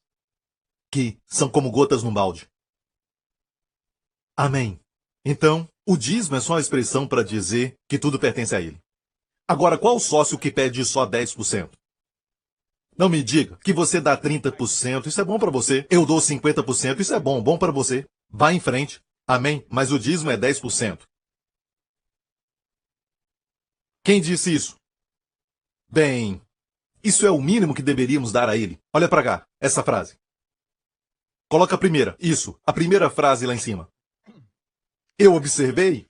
que são como gotas num balde. Amém. Então, o dízimo é só a expressão para dizer que tudo pertence a ele. Agora, qual sócio que pede só 10%? Não me diga que você dá 30%, isso é bom para você. Eu dou 50%, isso é bom para você. Vá em frente. Amém? Mas o dízimo é 10%. Quem disse isso? Bem, isso é o mínimo que deveríamos dar a ele. Olha para cá, essa frase. Coloca a primeira. Isso, a primeira frase lá em cima. Eu observei.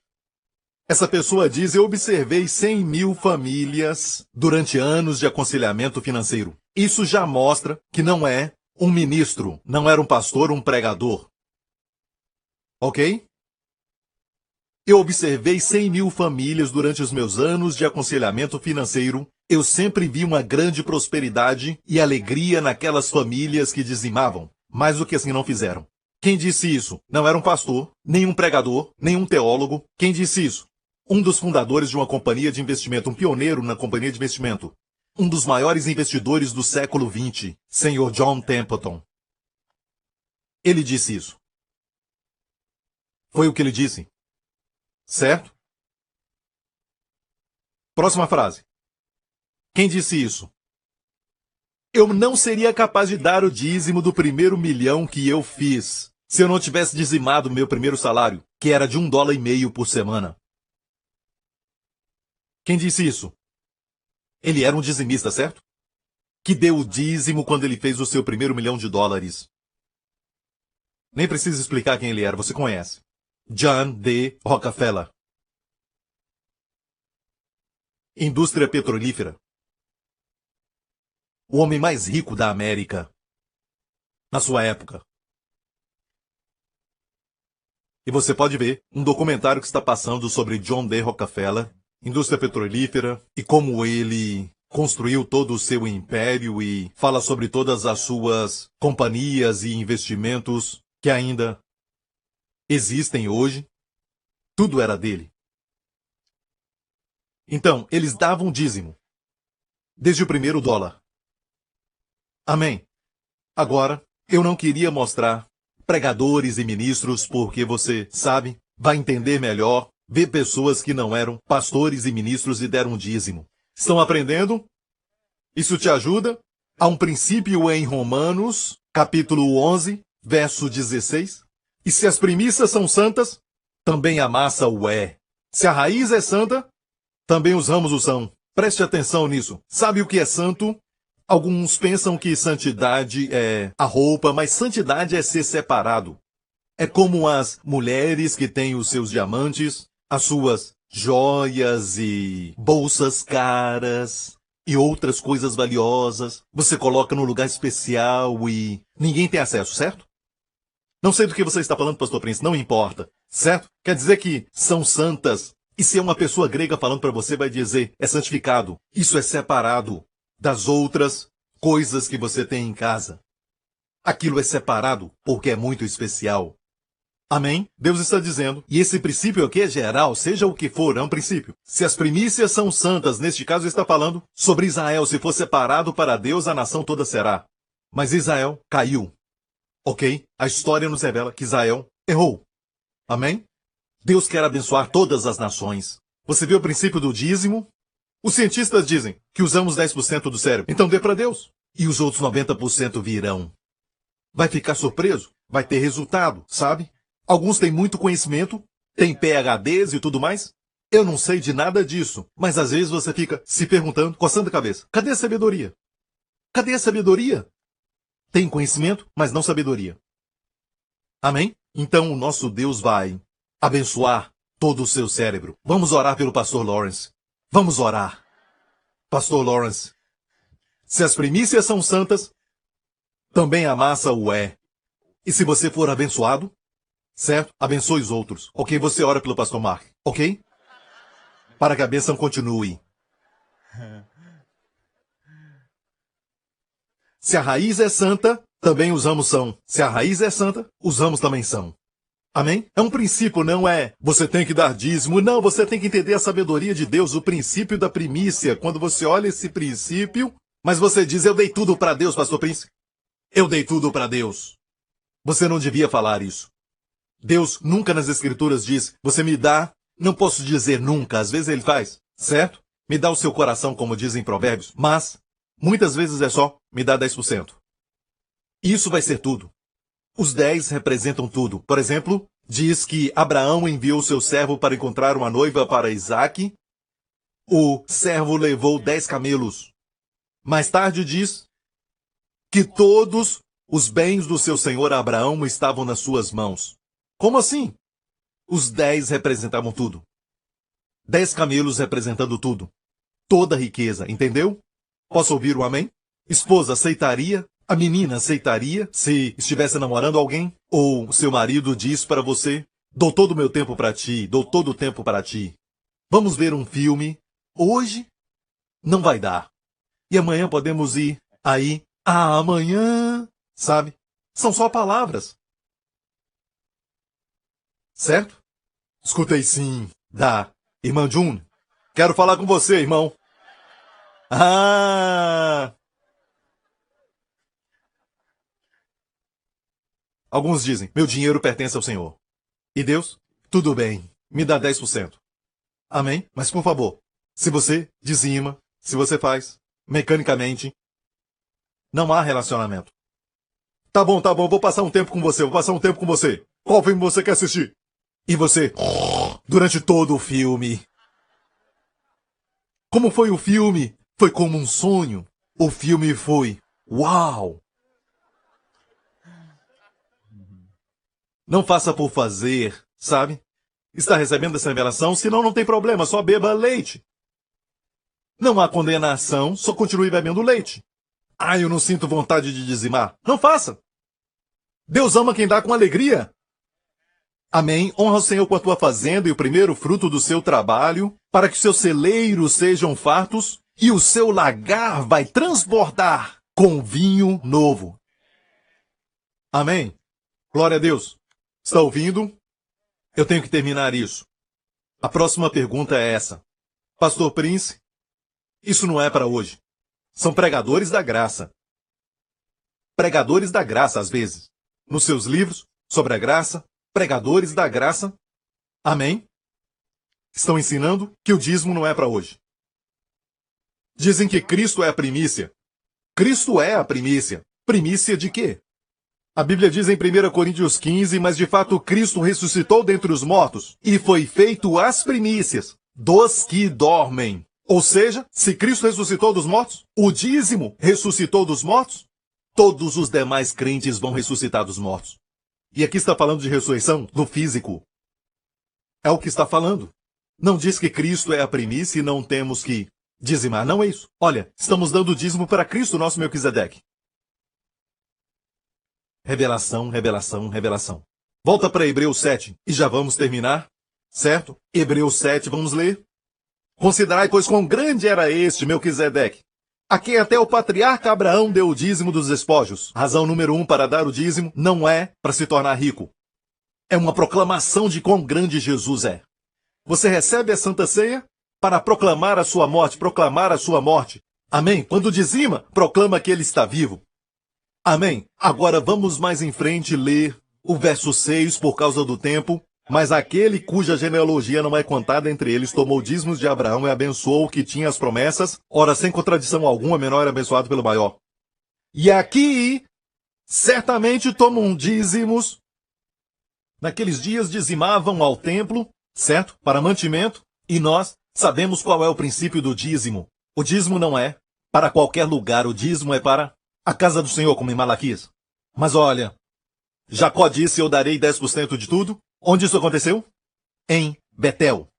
Essa pessoa diz, eu observei 100 mil famílias durante anos de aconselhamento financeiro. Isso já mostra que não é um ministro, não era um pastor, um pregador. Ok? Eu observei 100 mil famílias durante os meus anos de aconselhamento financeiro. Eu sempre vi uma grande prosperidade e alegria naquelas famílias que dizimavam, mais do que assim não fizeram. Quem disse isso? Não era um pastor, nem um pregador, nem um teólogo. Quem disse isso? Um dos fundadores de uma companhia de investimento, um pioneiro na companhia de investimento. Um dos maiores investidores do século XX, Sr. John Templeton. Ele disse isso. Foi o que ele disse. Certo? Próxima frase. Quem disse isso? Eu não seria capaz de dar o dízimo do primeiro milhão que eu fiz se eu não tivesse dizimado meu primeiro salário, que era de $1,50 por semana. Quem disse isso? Ele era um dizimista, certo? Que deu o dízimo quando ele fez o seu primeiro $1 milhão. Nem preciso explicar quem ele era, você conhece. John D. Rockefeller. Indústria petrolífera. O homem mais rico da América. Na sua época. E você pode ver um documentário que está passando sobre John D. Rockefeller, indústria petrolífera, e como ele construiu todo o seu império e fala sobre todas as suas companhias e investimentos que ainda existem hoje. Tudo era dele. Então, eles davam dízimo. Desde o primeiro dólar. Amém. Agora, eu não queria mostrar pregadores e ministros porque você, sabe, vai entender melhor ver pessoas que não eram pastores e ministros e deram dízimo. Estão aprendendo? Isso te ajuda? Há um princípio em Romanos, capítulo 11, verso 16. E se as primícias são santas, também a massa o é. Se a raiz é santa, também os ramos o são. Preste atenção nisso. Sabe o que é santo? Alguns pensam que santidade é a roupa, mas santidade é ser separado. É como as mulheres que têm os seus diamantes, as suas joias e bolsas caras e outras coisas valiosas. Você coloca num lugar especial e ninguém tem acesso, certo? Não sei do que você está falando, pastor Prince, não importa, certo? Quer dizer que são santas. E se é uma pessoa grega falando para você, vai dizer, é santificado. Isso é separado das outras coisas que você tem em casa. Aquilo é separado porque é muito especial. Amém? Deus está dizendo, e esse princípio aqui é geral, seja o que for, é um princípio. Se as primícias são santas, neste caso está falando sobre Israel, se for separado para Deus, a nação toda será. Mas Israel caiu. Ok? A história nos revela que Israel errou. Amém? Deus quer abençoar todas as nações. Você viu o princípio do dízimo? Os cientistas dizem que usamos 10% do cérebro. Então dê para Deus. E os outros 90% virão. Vai ficar surpreso? Vai ter resultado, sabe? Alguns têm muito conhecimento, têm PhDs e tudo mais. Eu não sei de nada disso. Mas às vezes você fica se perguntando, coçando a cabeça. Cadê a sabedoria? Cadê a sabedoria? Tem conhecimento, mas não sabedoria. Amém? Então o nosso Deus vai abençoar todo o seu cérebro. Vamos orar pelo pastor Lawrence. Vamos orar. Pastor Lawrence, se as primícias são santas, também a massa o é. E se você for abençoado, certo? Abençoe os outros. Ok? Você ora pelo pastor Mark. Ok? Para que a bênção continue. Se a raiz é santa, também os ramos são. Se a raiz é santa, os ramos também são. Amém? É um princípio, não é você tem que dar dízimo. Não, você tem que entender a sabedoria de Deus, o princípio da primícia. Quando você olha esse princípio, mas você diz, eu dei tudo para Deus, pastor Prince. Eu dei tudo para Deus. Você não devia falar isso. Deus nunca nas escrituras diz, você me dá, não posso dizer nunca, às vezes ele faz, certo? me dá o seu coração, como dizem Provérbios, mas muitas vezes é só, me dá 10%. Isso vai ser tudo. Os 10 representam tudo. Por exemplo, diz que Abraão enviou seu servo para encontrar uma noiva para Isaque. O servo levou 10 camelos. Mais tarde diz que todos os bens do seu senhor Abraão estavam nas suas mãos. Como assim? Os 10 representavam tudo. 10 camelos representando tudo. Toda a riqueza, entendeu? Posso ouvir um amém? Esposa aceitaria? A menina aceitaria se estivesse namorando alguém? Ou seu marido diz para você, dou todo o meu tempo para ti, dou todo o tempo para ti. Vamos ver um filme? Hoje? Não vai dar. E amanhã podemos ir aí? Ah, amanhã, sabe? São só palavras. Certo? Escutei sim, da irmã June. Quero falar com você, irmão. Ah! Alguns dizem, meu dinheiro pertence ao Senhor. E Deus? Tudo bem, me dá 10%. Amém? Mas por favor, se você dizima, se você faz, mecanicamente, não há relacionamento. Tá bom, vou passar um tempo com você, Qual filme você quer assistir? E você, durante todo o filme. Como foi o filme? Foi como um sonho. O filme foi, uau! Não faça por fazer, sabe? Está recebendo essa revelação, senão não tem problema, só beba leite. Não há condenação, só continue bebendo leite. Ah, eu não sinto vontade de dizimar. Não faça. Deus ama quem dá com alegria. Amém. Honra o Senhor com a tua fazenda e o primeiro fruto do seu trabalho, para que seus celeiros sejam fartos e o seu lagar vai transbordar com vinho novo. Amém. Glória a Deus. Está ouvindo? Eu tenho que terminar isso. A próxima pergunta é essa. Pastor Prince, isso não é para hoje. São pregadores da graça. Pregadores da graça, às vezes. Nos seus livros sobre a graça, pregadores da graça. Amém? Estão ensinando que o dízimo não é para hoje. Dizem que Cristo é a primícia. Cristo é a primícia. Primícia de quê? A Bíblia diz em 1 Coríntios 15, mas de fato Cristo ressuscitou dentre os mortos e foi feito as primícias dos que dormem. Ou seja, se Cristo ressuscitou dos mortos, o dízimo ressuscitou dos mortos, todos os demais crentes vão ressuscitar dos mortos. E aqui está falando de ressurreição do físico. É o que está falando. Não diz que Cristo é a primícia e não temos que dizimar. Não é isso. Olha, estamos dando dízimo para Cristo, nosso Melquisedeque. Revelação, revelação, revelação. Volta para Hebreus 7 e já vamos terminar, certo? Hebreus 7, vamos ler. Considerai, pois, quão grande era este Melquisedeque, a quem até o patriarca Abraão deu o dízimo dos despojos. Razão número 1 para dar o dízimo não é para se tornar rico. É uma proclamação de quão grande Jesus é. Você recebe a Santa Ceia para proclamar a sua morte, proclamar a sua morte. Amém? Quando dizima, proclama que ele está vivo. Amém? Agora vamos mais em frente ler o verso 6 por causa do tempo. Mas aquele cuja genealogia não é contada entre eles tomou dízimos de Abraão e abençoou o que tinha as promessas. Ora, sem contradição alguma, menor é abençoado pelo maior. E aqui, certamente tomam dízimos. Naqueles dias dizimavam ao templo, certo? Para mantimento. E nós sabemos qual é o princípio do dízimo. O dízimo não é para qualquer lugar, o dízimo é para a casa do Senhor, como em Malaquias. Mas olha, Jacó disse, eu darei 10% de tudo. Onde isso aconteceu? Em Betel.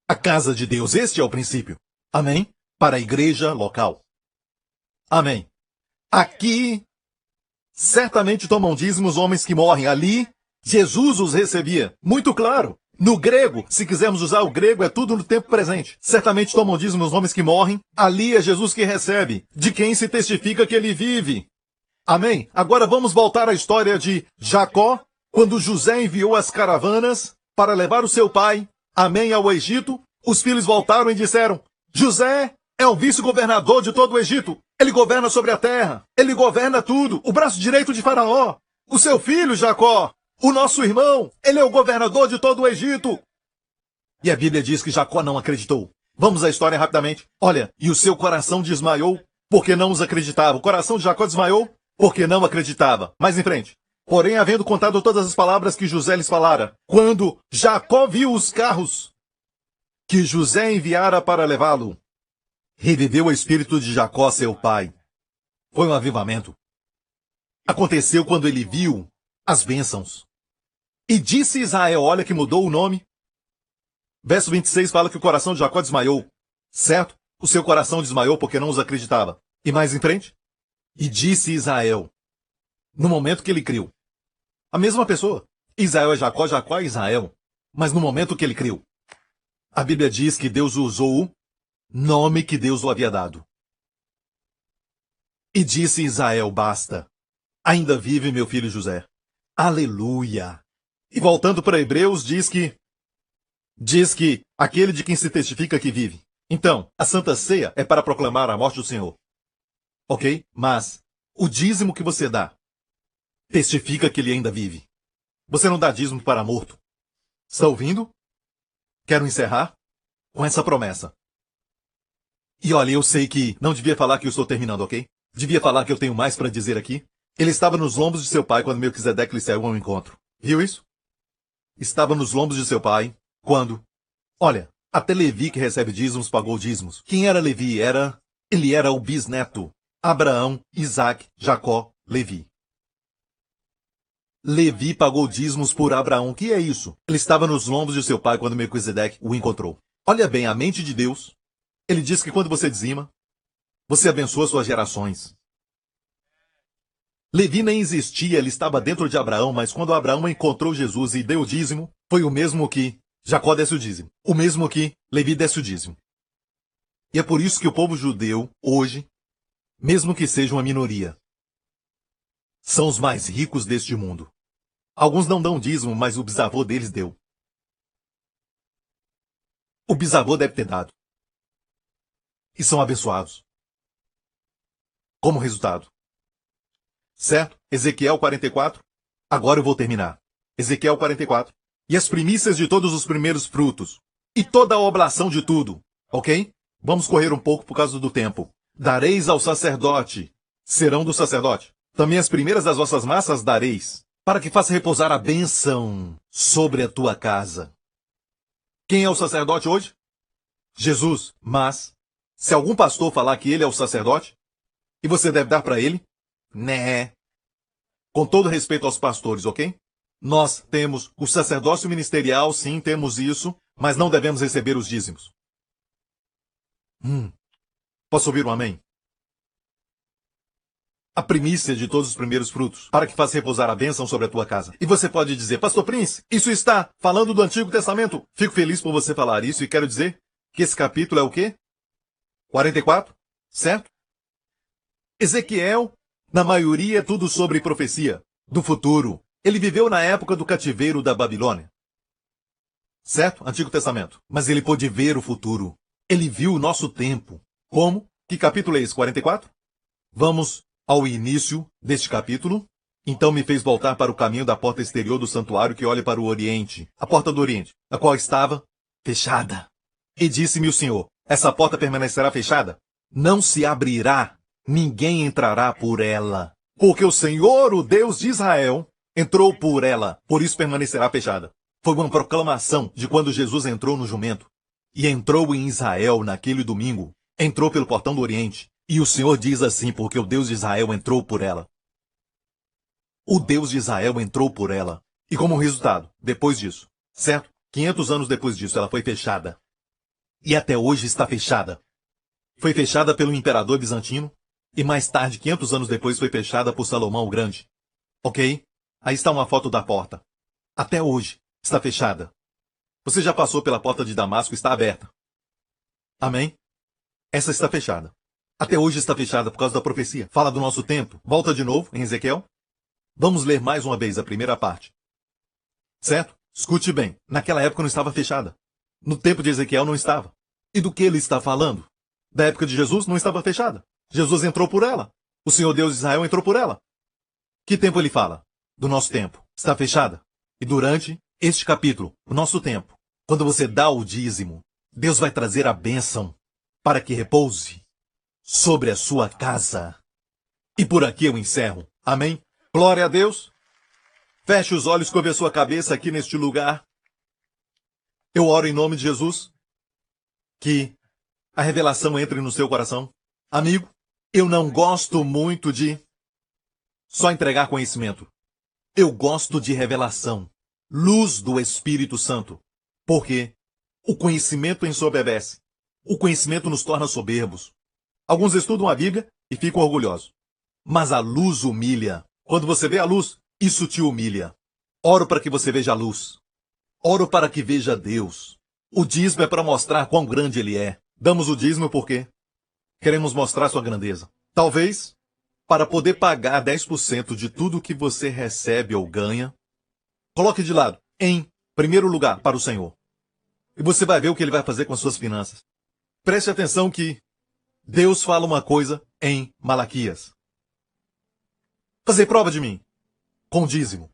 A casa de Deus, este é o princípio. Amém? Para a igreja local. Amém. Aqui, certamente tomam dízimos homens que morrem. Ali, Jesus os recebia. Muito claro. No grego, se quisermos usar o grego, é tudo no tempo presente. Certamente tomam dízimos homens que morrem. Ali é Jesus que recebe, de quem se testifica que ele vive. Amém? Agora vamos voltar à história de Jacó, quando José enviou as caravanas para levar o seu pai, amém, ao Egito. Os filhos voltaram e disseram, José é o vice-governador de todo o Egito. Ele governa sobre a terra. Ele governa tudo. O braço direito de Faraó. O seu filho, Jacó, o nosso irmão, ele é o governador de todo o Egito. E a Bíblia diz que Jacó não acreditou. Vamos à história rapidamente. Olha, e o seu coração desmaiou porque não os acreditava. O coração de Jacó desmaiou porque não acreditava. Mais em frente. Porém, havendo contado todas as palavras que José lhes falara, quando Jacó viu os carros que José enviara para levá-lo, reviveu o espírito de Jacó, seu pai. Foi um avivamento. Aconteceu quando ele viu as bênçãos. E disse Israel, olha que mudou o nome. Verso 26 fala que o coração de Jacó desmaiou. Certo? O seu coração desmaiou porque não os acreditava. E mais em frente? E disse Israel, no momento que ele criou. A mesma pessoa. Israel é Jacó, Jacó é Israel. Mas no momento que ele criou. A Bíblia diz que Deus usou o nome que Deus o havia dado. E disse Israel, basta. Ainda vive meu filho José. Aleluia. E voltando para Hebreus, diz que aquele de quem se testifica que vive. Então, a Santa Ceia é para proclamar a morte do Senhor. Ok? Mas o dízimo que você dá testifica que ele ainda vive. Você não dá dízimo para morto. Está ouvindo? Quero encerrar com essa promessa. E olha, eu sei que não devia falar que eu estou terminando, ok? Devia falar que eu tenho mais para dizer aqui. Ele estava nos lombos de seu pai quando Melquisedeque lhe saiu ao encontro. Viu isso? Estava nos lombos de seu pai quando... Olha, até Levi que recebe dízimos pagou dízimos. Quem era Levi? Ele era o bisneto. Abraão, Isaac, Jacó, Levi. Levi pagou dízimos por Abraão. O que é isso? Ele estava nos lombos de seu pai quando Melquisedeque o encontrou. Olha bem, a mente de Deus. Ele diz que quando você dizima, você abençoa suas gerações. Levi nem existia, ele estava dentro de Abraão, mas quando Abraão encontrou Jesus e deu o dízimo, foi o mesmo que Jacó desse o dízimo. O mesmo que Levi desse o dízimo. E é por isso que o povo judeu, hoje, mesmo que seja uma minoria, são os mais ricos deste mundo. Alguns não dão dízimo, mas o bisavô deles deu. O bisavô deve ter dado. E são abençoados. Como resultado. Certo? Ezequiel 44. Agora eu vou terminar. Ezequiel 44. E as primícias de todos os primeiros frutos. E toda a oblação de tudo. Ok? Vamos correr um pouco por causa do tempo. Dareis ao sacerdote. Serão do sacerdote. Também as primeiras das vossas massas dareis. Para que faça repousar a bênção sobre a tua casa. Quem é o sacerdote hoje? Jesus. Mas, se algum pastor falar que ele é o sacerdote, e você deve dar para ele, né? Com todo respeito aos pastores, ok? Nós temos o sacerdócio ministerial, sim, temos isso, mas não devemos receber os dízimos. Posso ouvir um amém? A primícia de todos os primeiros frutos, para que faça repousar a bênção sobre a tua casa. E você pode dizer, Pastor Prince, isso está falando do Antigo Testamento. Fico feliz por você falar isso e quero dizer que esse capítulo é o quê? 44, certo? Ezequiel, na maioria, é tudo sobre profecia do futuro. Ele viveu na época do cativeiro da Babilônia. Certo? Antigo Testamento. Mas ele pôde ver o futuro. Ele viu o nosso tempo. Como? Que capítulo é esse? 44? Vamos ao início deste capítulo. Então me fez voltar para o caminho da porta exterior do santuário que olha para o oriente. A porta do oriente, a qual estava fechada. E disse-me o Senhor, essa porta permanecerá fechada? Não se abrirá. Ninguém entrará por ela. Porque o Senhor, o Deus de Israel, entrou por ela. Por isso permanecerá fechada. Foi uma proclamação de quando Jesus entrou no jumento. E entrou em Israel naquele domingo. Entrou pelo portão do Oriente. E o Senhor diz assim, porque o Deus de Israel entrou por ela. O Deus de Israel entrou por ela. E como resultado, depois disso, certo? 500 anos depois disso, ela foi fechada. E até hoje está fechada. Foi fechada pelo imperador bizantino. E mais tarde, 500 anos depois, foi fechada por Salomão o Grande. Ok? Aí está uma foto da porta. Até hoje, está fechada. Você já passou pela porta de Damasco, está aberta. Amém? Essa está fechada. Até hoje está fechada por causa da profecia. Fala do nosso tempo. Volta de novo em Ezequiel. Vamos ler mais uma vez a primeira parte. Certo? Escute bem. Naquela época não estava fechada. No tempo de Ezequiel não estava. E do que ele está falando? Da época de Jesus não estava fechada. Jesus entrou por ela. O Senhor Deus de Israel entrou por ela. Que tempo ele fala? Do nosso tempo. Está fechada. E durante este capítulo, o nosso tempo, quando você dá o dízimo, Deus vai trazer a bênção para que repouse sobre a sua casa. E por aqui eu encerro. Amém? Glória a Deus. Feche os olhos, curve a sua cabeça aqui neste lugar. Eu oro em nome de Jesus que a revelação entre no seu coração. Amigo, eu não gosto muito de só entregar conhecimento. Eu gosto de revelação, luz do Espírito Santo. Porque o conhecimento ensoberbece. O conhecimento nos torna soberbos. Alguns estudam a Bíblia e ficam orgulhosos. Mas a luz humilha. Quando você vê a luz, isso te humilha. Oro para que você veja a luz. Oro para que veja Deus. O dízimo é para mostrar quão grande Ele é. Damos o dízimo porque queremos mostrar sua grandeza. Talvez para poder pagar 10% de tudo que você recebe ou ganha. Coloque de lado, em primeiro lugar, para o Senhor. E você vai ver o que Ele vai fazer com as suas finanças. Preste atenção que Deus fala uma coisa em Malaquias. Fazei prova de mim, com dízimo.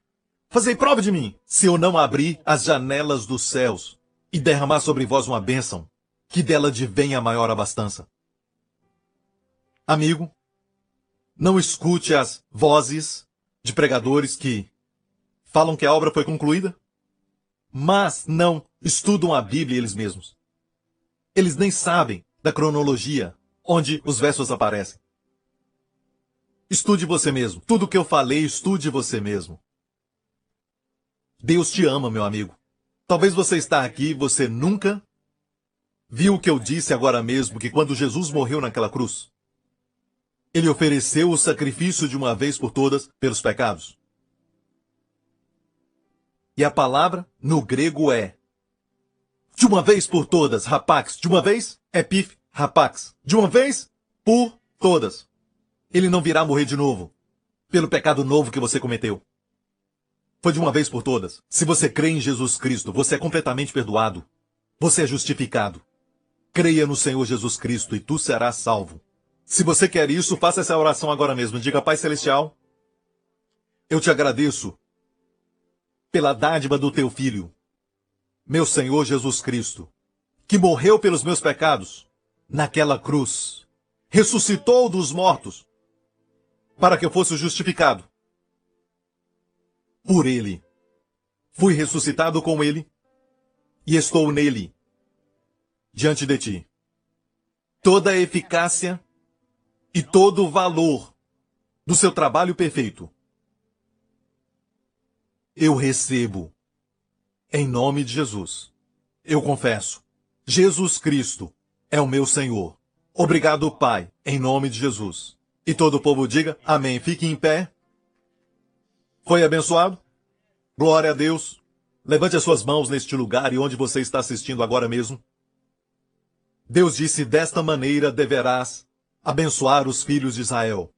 Fazei prova de mim, se eu não abrir as janelas dos céus e derramar sobre vós uma bênção, que dela advenha a maior abastança. Amigo, não escute as vozes de pregadores que falam que a obra foi concluída, mas não estudam a Bíblia eles mesmos. Eles nem sabem da cronologia onde os versos aparecem. Estude você mesmo. Tudo o que eu falei, estude você mesmo. Deus te ama, meu amigo. Talvez você está aqui e você nunca viu o que eu disse agora mesmo, que quando Jesus morreu naquela cruz, Ele ofereceu o sacrifício de uma vez por todas pelos pecados. E a palavra no grego é de uma vez por todas, rapax. De uma vez, epif, rapax. De uma vez por todas. Ele não virá morrer de novo pelo pecado novo que você cometeu. Foi de uma vez por todas. Se você crê em Jesus Cristo, você é completamente perdoado. Você é justificado. Creia no Senhor Jesus Cristo e tu serás salvo. Se você quer isso, faça essa oração agora mesmo. Diga: Pai Celestial, eu te agradeço pela dádiva do teu Filho, meu Senhor Jesus Cristo, que morreu pelos meus pecados naquela cruz, ressuscitou dos mortos, para que eu fosse justificado por Ele. Fui ressuscitado com Ele e estou nele, diante de ti. Toda a eficácia e todo o valor do seu trabalho perfeito eu recebo em nome de Jesus. Eu confesso, Jesus Cristo é o meu Senhor. Obrigado, Pai, em nome de Jesus. E todo o povo diga amém. Fique em pé. Foi abençoado? Glória a Deus. Levante as suas mãos neste lugar e onde você está assistindo agora mesmo. Deus disse: desta maneira deverás abençoar os filhos de Israel.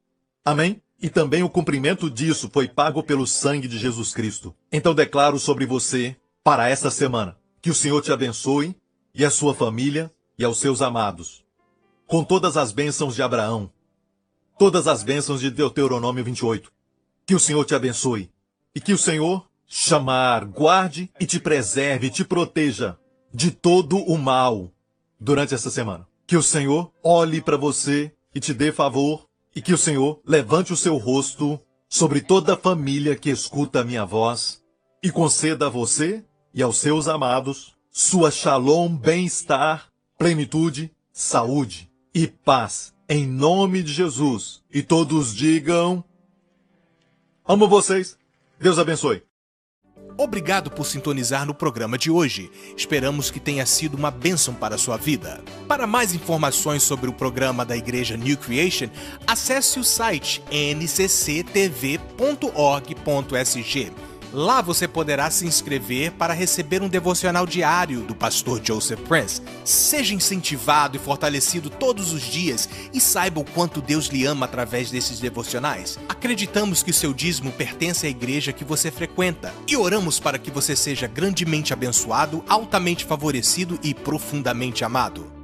Amém? E também o cumprimento disso foi pago pelo sangue de Jesus Cristo. Então declaro sobre você, para esta semana, que o Senhor te abençoe, e a sua família, e aos seus amados, com todas as bênçãos de Abraão, todas as bênçãos de Deuteronômio 28. Que o Senhor te abençoe, e que o Senhor chamar, guarde e te preserve, te proteja de todo o mal durante essa semana. Que o Senhor olhe para você e te dê favor, e que o Senhor levante o seu rosto sobre toda a família que escuta a minha voz e conceda a você e aos seus amados sua shalom, bem-estar, plenitude, saúde e paz, em nome de Jesus. E todos digam: amo vocês. Deus abençoe. Obrigado por sintonizar no programa de hoje. Esperamos que tenha sido uma bênção para a sua vida. Para mais informações sobre o programa da Igreja New Creation, acesse o site ncctv.org.sg. Lá você poderá se inscrever para receber um devocional diário do pastor Joseph Prince. Seja incentivado e fortalecido todos os dias e saiba o quanto Deus lhe ama através desses devocionais. Acreditamos que seu dízimo pertence à igreja que você frequenta e oramos para que você seja grandemente abençoado, altamente favorecido e profundamente amado.